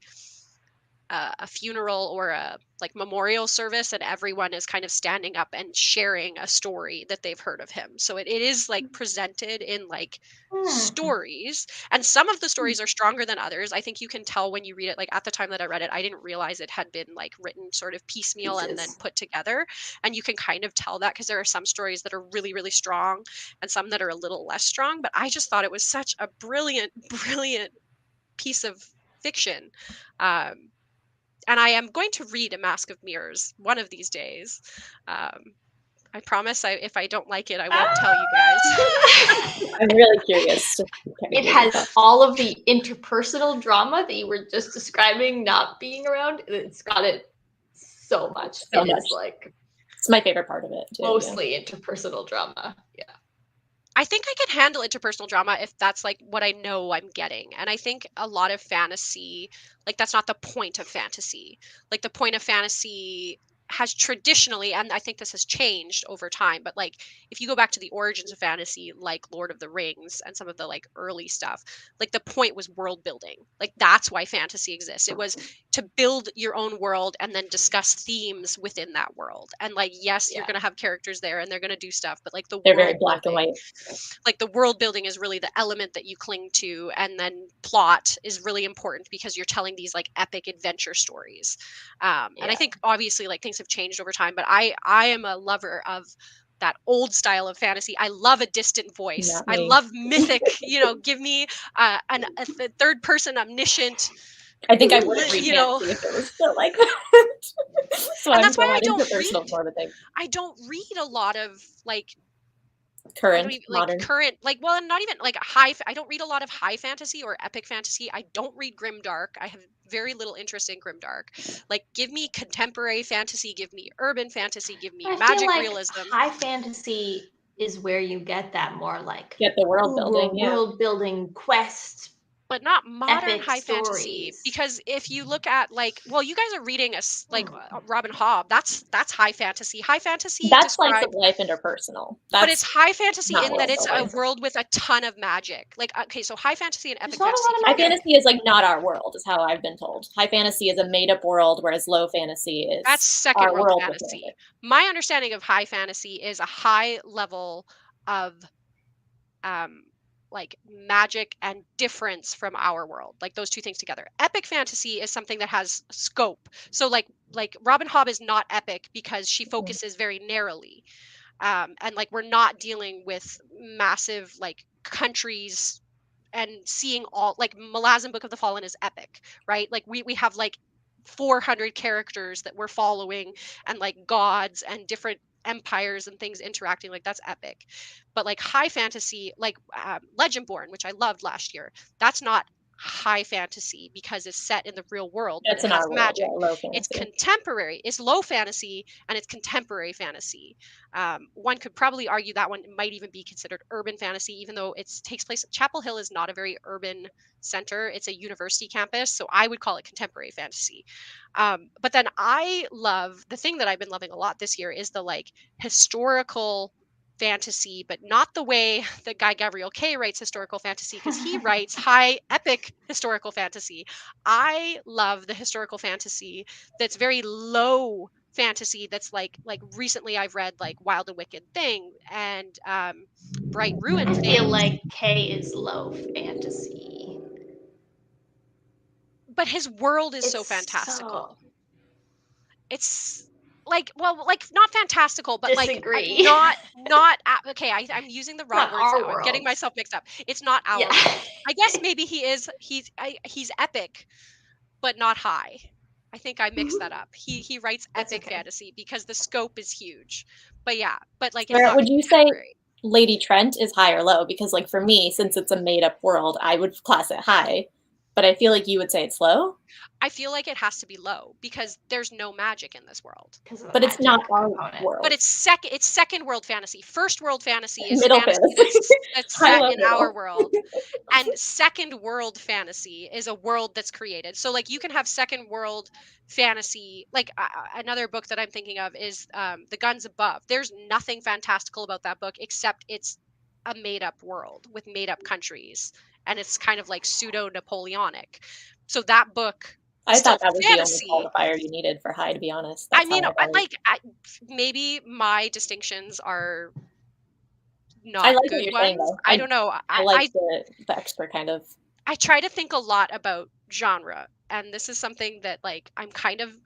a funeral or a like memorial service, and everyone is kind of standing up and sharing a story that they've heard of him. So it is like presented in like stories, and some of the stories are stronger than others. I think you can tell when you read it. Like at the time that I read it, I didn't realize it had been like written sort of piecemeal and then put together, and you can kind of tell that because there are some stories that are really, really strong and some that are a little less strong. But I just thought it was such a brilliant piece of fiction. And I am going to read A Mask of Mirrors one of these days. I promise if I don't like it, I won't tell you guys. I'm really curious. It has all of the interpersonal drama that you were just describing not being around. It's got it so much. It's like, it's my favorite part of it too. Mostly interpersonal drama. Yeah. I think I can handle interpersonal drama if that's like what I know I'm getting. And I think a lot of fantasy, like that's not the point of fantasy. Like the point of fantasy has traditionally, and I think this has changed over time, but like if you go back to the origins of fantasy, like Lord of the Rings and some of the like early stuff, like the point was world building. Like that's why fantasy exists. It was to build your own world and then discuss themes within that world. And like, yes, you're going to have characters there and they're going to do stuff, but like they're very black and white. Like the world building is really the element that you cling to, and then plot is really important because you're telling these like epic adventure stories. And I think obviously like things have changed over time, but I am a lover of that old style of fantasy. I love a distant voice. I love mythic, give me a third person omniscient. I think I would read fantasy if it was still like that. So and that's why I don't read a lot of like modern current, like, well, not even like high. I don't read a lot of high fantasy or epic fantasy. I don't read grimdark. I have very little interest in grimdark. Like, give me contemporary fantasy, give me urban fantasy, give me magic realism. High fantasy is where you get that more like the world building quest. But not modern high fantasy, because if you look at like, well, you guys are reading Robin Hobb. That's high fantasy. High fantasy. That's slice of life interpersonal. But it's high fantasy in that it's a world with a ton of magic. Like, okay, so high fantasy and epic fantasy. High fantasy is like not our world, is how I've been told. High fantasy is a made-up world, whereas low fantasy is that's second world fantasy. My understanding of high fantasy is a high level of like magic and difference from our world, like those two things together. Epic fantasy is something that has scope. So like Robin Hobb is not epic because she focuses very narrowly, and like we're not dealing with massive like countries and seeing all, like Malazan Book of the Fallen is epic, right? Like we have like 400 characters that we're following and like gods and different empires and things interacting. Like that's epic. But like high fantasy, like Legendborn, which I loved last year, that's not high fantasy because it's set in the real world. It's in our magic. World, it's contemporary. It's low fantasy and it's contemporary fantasy. One could probably argue that one might even be considered urban fantasy, even though it takes place. Chapel Hill is not a very urban center. It's a university campus, so I would call it contemporary fantasy. But then I love, the thing that I've been loving a lot this year is the like historical fantasy, but not the way that Guy Gabriel Kay writes historical fantasy, because he writes high epic historical fantasy. I love the historical fantasy that's very low fantasy, that's like recently I've read like Wild and Wicked Thing and Bright Ruin. I feel like Kay is low fantasy, but his world is so fantastical. It's like, well, like not fantastical, but disagree. like not okay. I'm using the wrong words now. I'm getting myself mixed up. It's not our world. I guess maybe he's epic, but not high. I think I mixed that up. He writes epic fantasy because the scope is huge. But yeah, but like, would you say Lady Trent is high or low? Because like for me, since it's a made up world, I would class it high. But I feel like you would say it's low. I feel like it has to be low because there's no magic in this world. But it's not our world. But it's second world fantasy. First world fantasy is middle fantasy that's set in our world. And second world fantasy is a world that's created. So like you can have second world fantasy, like another book that I'm thinking of is The Guns Above. There's nothing fantastical about that book except it's a made up world with made up countries. And it's kind of like pseudo Napoleonic. So that book, I thought that was fantasy. The only qualifier you needed for high, to be honest. That's maybe my distinctions are not good ones. Saying, I don't know. I like the extra kind of. I try to think a lot about genre, and this is something that like I'm kind of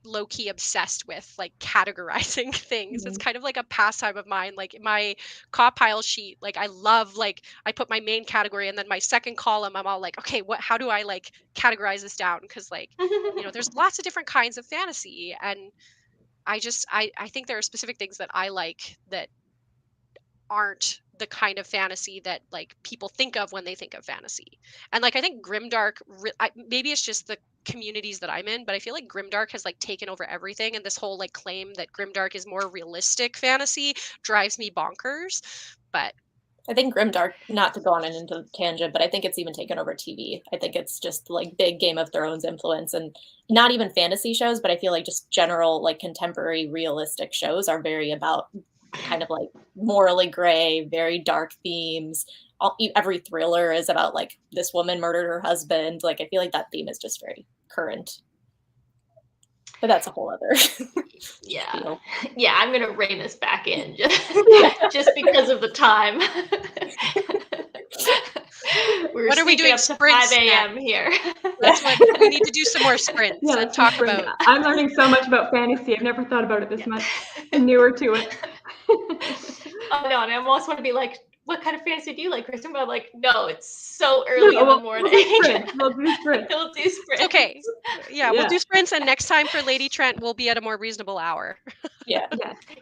low-key obsessed with, like categorizing things. It's kind of like a pastime of mine. Like my pile sheet, like I love, like I put my main category and then my second column I'm all like, okay, how do I like categorize this down? Because like there's lots of different kinds of fantasy, and I think there are specific things that I like that aren't the kind of fantasy that like people think of when they think of fantasy. And like I think grimdark, maybe it's just the communities that I'm in, but I feel like grimdark has like taken over everything, and this whole like claim that grimdark is more realistic fantasy drives me bonkers. But I think grimdark, not to go on into a tangent, but I think it's even taken over TV. I think it's just like big Game of Thrones influence, and not even fantasy shows, but I feel like just general like contemporary realistic shows are very about kind of like morally gray, very dark themes. Every thriller is about like this woman murdered her husband. Like I feel like that theme is just very current. But that's a whole other deal. Yeah, I'm gonna rein this back in just because of the time. What are we doing? Up to 5 a.m. here. That's what we need to do. Some more sprints and talk about. I'm learning so much about fantasy. I've never thought about it this much. I'm newer to it. Oh no, and I almost want to be like, what kind of fantasy do you like, Kristen? But I'm like, no, it's so early in the morning. We'll do sprints. Okay. Yeah, we'll do sprints, and next time for Lady Trent, we'll be at a more reasonable hour. Yeah.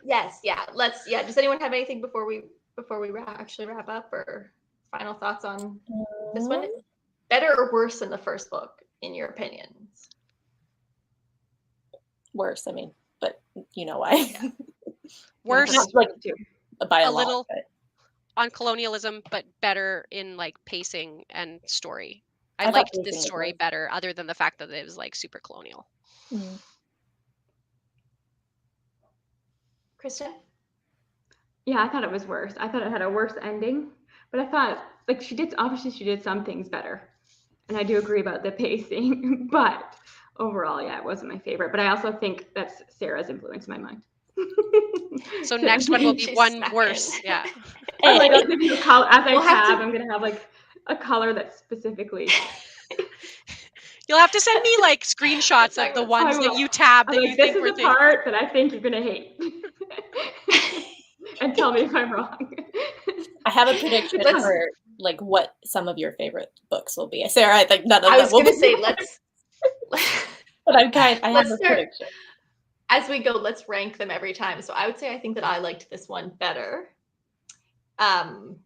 Yes. Yeah. Does anyone have anything before we wrap up, or final thoughts on this one? Better or worse than the first book, in your opinions? Worse, I mean, but you know why. Worse, like by a little lot, but on colonialism, but better in like pacing and story. I liked this story better, other than the fact that it was like super colonial. Kristen? Yeah, I thought it was worse. I thought it had a worse ending, but I thought like she did some things better. And I do agree about the pacing, but overall, yeah, it wasn't my favorite. But I also think that's Sarah's influence in my mind. So next one will be one worse. Yeah. Like I'll give you a color as I'm gonna have like a color that's specifically. You'll have to send me like screenshots of the ones that you tab that you think were this is the part that I think you're gonna hate. And tell me if I'm wrong. I have a prediction for like what some of your favorite books will be. Sarah, I think none of them. I was gonna say let's. But I have a prediction. As we go, let's rank them every time. So I would say I think that I liked this one better. From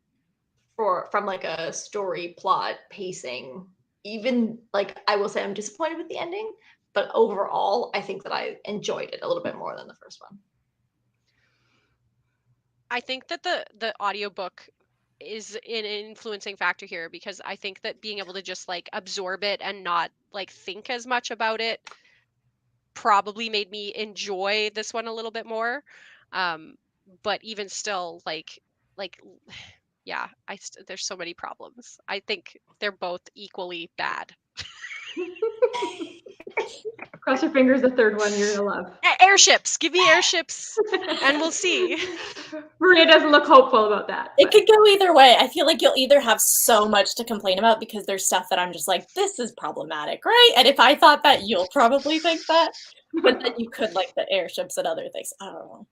like a story, plot, pacing. Even like I will say I'm disappointed with the ending, but overall I think that I enjoyed it a little bit more than the first one. I think that the audiobook is an influencing factor here, because I think that being able to just like absorb it and not like think as much about it probably made me enjoy this one a little bit more. But even still, yeah, there's so many problems. I think they're both equally bad. Cross your fingers, the third one you're gonna love. Airships. Give me airships and we'll see. Maria doesn't look hopeful about that. It could go either way. I feel like you'll either have so much to complain about because there's stuff that I'm just like, this is problematic, right? And if I thought that, you'll probably think that. But then you could like the airships and other things. I don't know.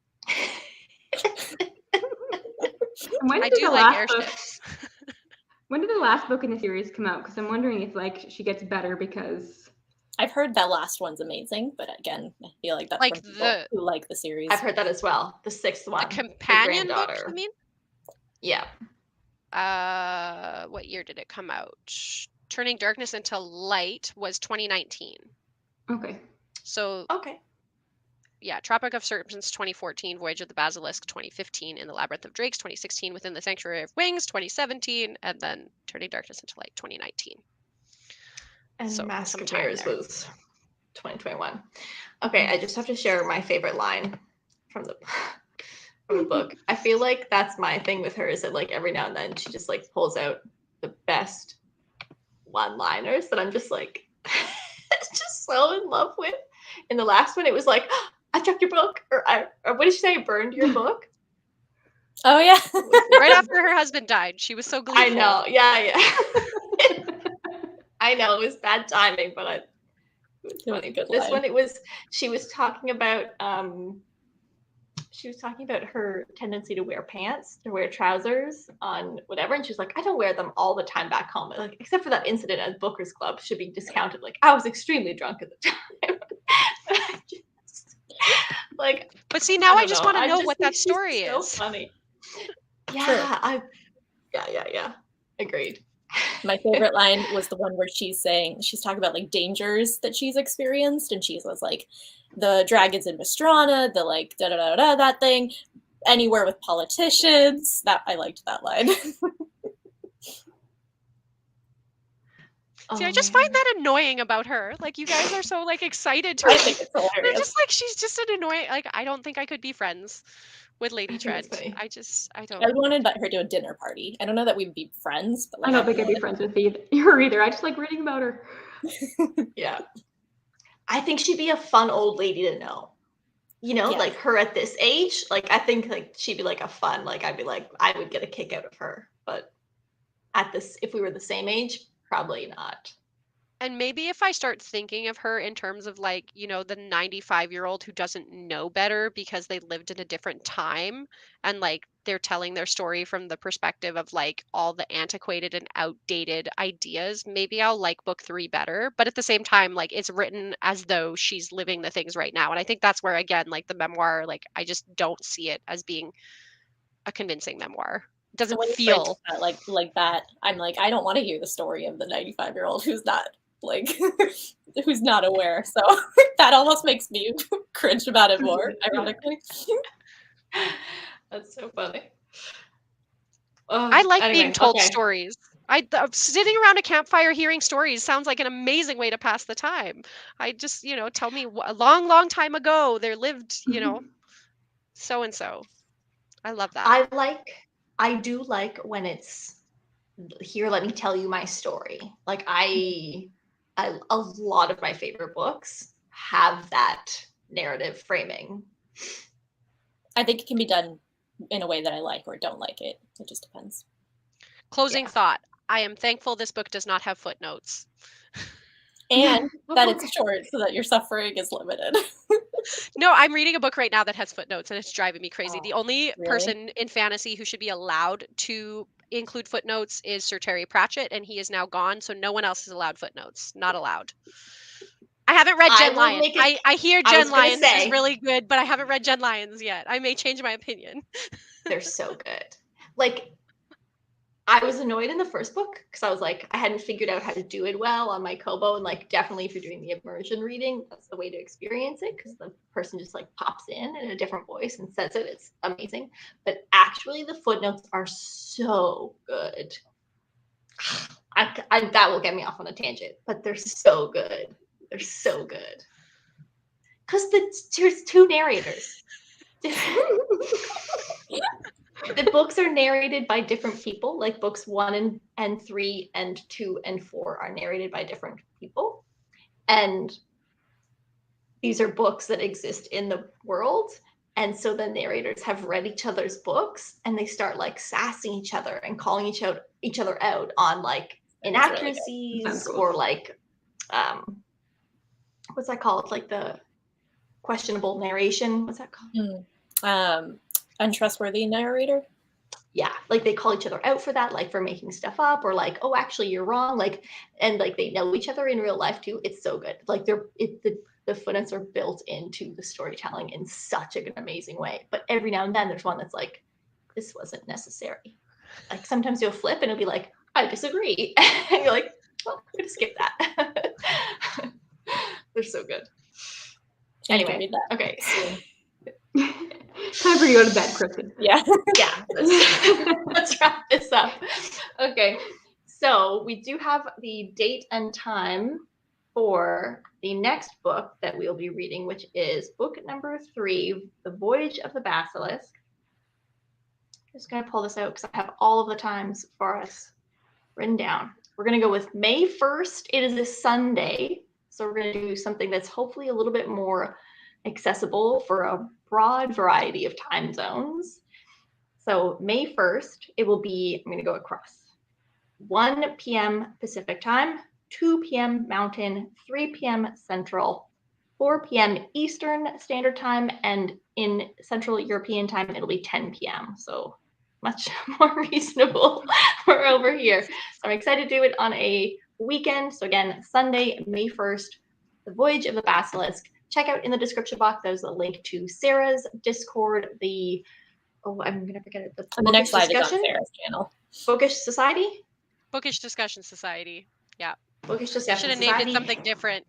I do like airships. When did the last book in the series come out? Because I'm wondering if like she gets better because I've heard that last one's amazing, but again, I feel like that's like from people who like the series. I've heard that as well. The sixth one, the companion book, you mean? Yeah. What year did it come out? Turning Darkness into Light was 2019. Okay. So okay. Yeah, Tropic of Serpents 2014, Voyage of the Basilisk 2015, In the Labyrinth of Drakes 2016, Within the Sanctuary of Wings 2017, and then Turning Darkness into Light 2019. And so Mask of Mirrors was 2021. Okay, I just have to share my favorite line from the book. I feel like that's my thing with her, is that like every now and then she just like pulls out the best one-liners that I'm just like just so in love with. In the last one, it was like, I chucked your book, or what did she say? I burned your book. Oh yeah, right after her husband died, she was so gleeful. I know, yeah. I know it was bad timing, but it was funny. But this one, she was talking about her tendency to wear pants, to wear trousers on whatever, and she was like, I don't wear them all the time back home, like except for that incident at Booker's Club should be discounted. Like I was extremely drunk at the time. Like, but see, now I just want to know what that story is. So funny. Yeah, yeah. Agreed. My favorite line was the one where she's talking about like dangers that she's experienced, and she was like, the dragons in Mastrana, the like that thing, anywhere with politicians. That I liked that line. See, I just find that annoying about her. Like, you guys are so like excited to. I think it's hilarious. They're just like, she's just an annoying. Like, I don't think I could be friends with Lady Trent. I don't. I would want to invite her to a dinner party. I don't know that we'd be friends, but like, I don't think I'd be friends with her either. I just like reading about her. Yeah. I think she'd be a fun old lady to know. You know, like her at this age, like I think like she'd be like a fun, like I'd be like, I would get a kick out of her. But if we were the same age, probably not. And maybe if I start thinking of her in terms of like, you know, the 95-year-old who doesn't know better because they lived in a different time, and like they're telling their story from the perspective of like all the antiquated and outdated ideas, maybe I'll like book 3 better. But at the same time, like it's written as though she's living the things right now. And I think that's where, again, like the memoir, like I just don't see it as being a convincing memoir. It doesn't feel like that. I'm like, I don't want to hear the story of the 95-year-old who's not like who's not aware. So that almost makes me cringe about it more, ironically. That's so funny. I like being told stories. Sitting around a campfire hearing stories sounds like an amazing way to pass the time. I just, you know, tell me a long, long time ago there lived, you know, so and so. I love that. I do like when it's here, let me tell you my story. Like a lot of my favorite books have that narrative framing. I think it can be done in a way that I like or don't like it. It just depends. Closing thought. I am thankful this book does not have footnotes. And that it's short so that your suffering is limited. No, I'm reading a book right now that has footnotes and it's driving me crazy. The only person in fantasy who should be allowed to include footnotes is Sir Terry Pratchett, and he is now gone, so no one else is allowed footnotes. Not allowed. I haven't read Jen Lyons. I hear Jen Lyons is really good, but I haven't read Jen Lyons yet. I may change my opinion. They're so good. Like, I was annoyed in the first book because I was like, I hadn't figured out how to do it well on my Kobo. And like, definitely if you're doing the immersion reading, that's the way to experience it, because the person just like pops in a different voice and says it. It's amazing. But actually the footnotes are so good. That will get me off on a tangent, but they're so good. They're so good. Because there's 2 narrators. The books are narrated by different people. Like books 1 and 3 and 2 and 4 are narrated by different people. And these are books that exist in the world. And so the narrators have read each other's books and they start like sassing each other and calling each other out on like inaccuracies, really cool. Or like, what's that called? Like the questionable narration. What's that called? Untrustworthy narrator. Yeah, like they call each other out for that, like for making stuff up, or like, oh, actually you're wrong. Like, and like they know each other in real life too. It's so good. Like the footnotes are built into the storytelling in such an amazing way. But every now and then there's one that's like, this wasn't necessary. Like sometimes you'll flip and it'll be like, I disagree. And you're like, well, I'm going to skip that. They're so good. Anyway, okay. Time for you to go to bed, Kristen. Yeah. Yeah. Let's wrap this up. Okay. So we do have the date and time for the next book that we'll be reading, which is book number 3, The Voyage of the Basilisk. I'm just going to pull this out because I have all of the times for us written down. We're going to go with May 1st. It is a Sunday. So we're going to do something that's hopefully a little bit more accessible for a broad variety of time zones. So May 1st, it will be, I'm going to go across, 1 p.m. Pacific time, 2 p.m. Mountain, 3 p.m. Central, 4 p.m. Eastern Standard Time, and in Central European time, it'll be 10 p.m. So much more reasonable for over here. So I'm excited to do it on a weekend. So again, Sunday, May 1st, The Voyage of the Basilisk. Check out in the description box, there's a link to Sarah's Discord, I'm going to forget it. The next slide is on Sarah's channel. Bookish Society? Bookish Discussion Society. Yeah. Bookish Discussion Should have Society. named it something different.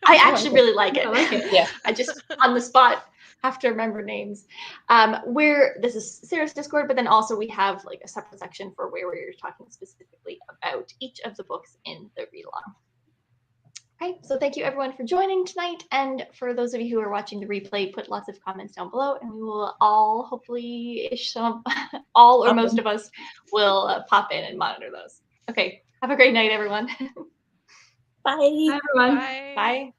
I actually really like it. I like it. Yeah. I just, on the spot, have to remember names. This is Sarah's Discord, but then also we have like a separate section for where we're talking specifically about each of the books in the read-along. Okay, so thank you everyone for joining tonight. And for those of you who are watching the replay, put lots of comments down below and we will all hopefully, all or most of us will pop in and monitor those. Okay, have a great night, everyone. Bye. Bye, everyone. Bye. Bye.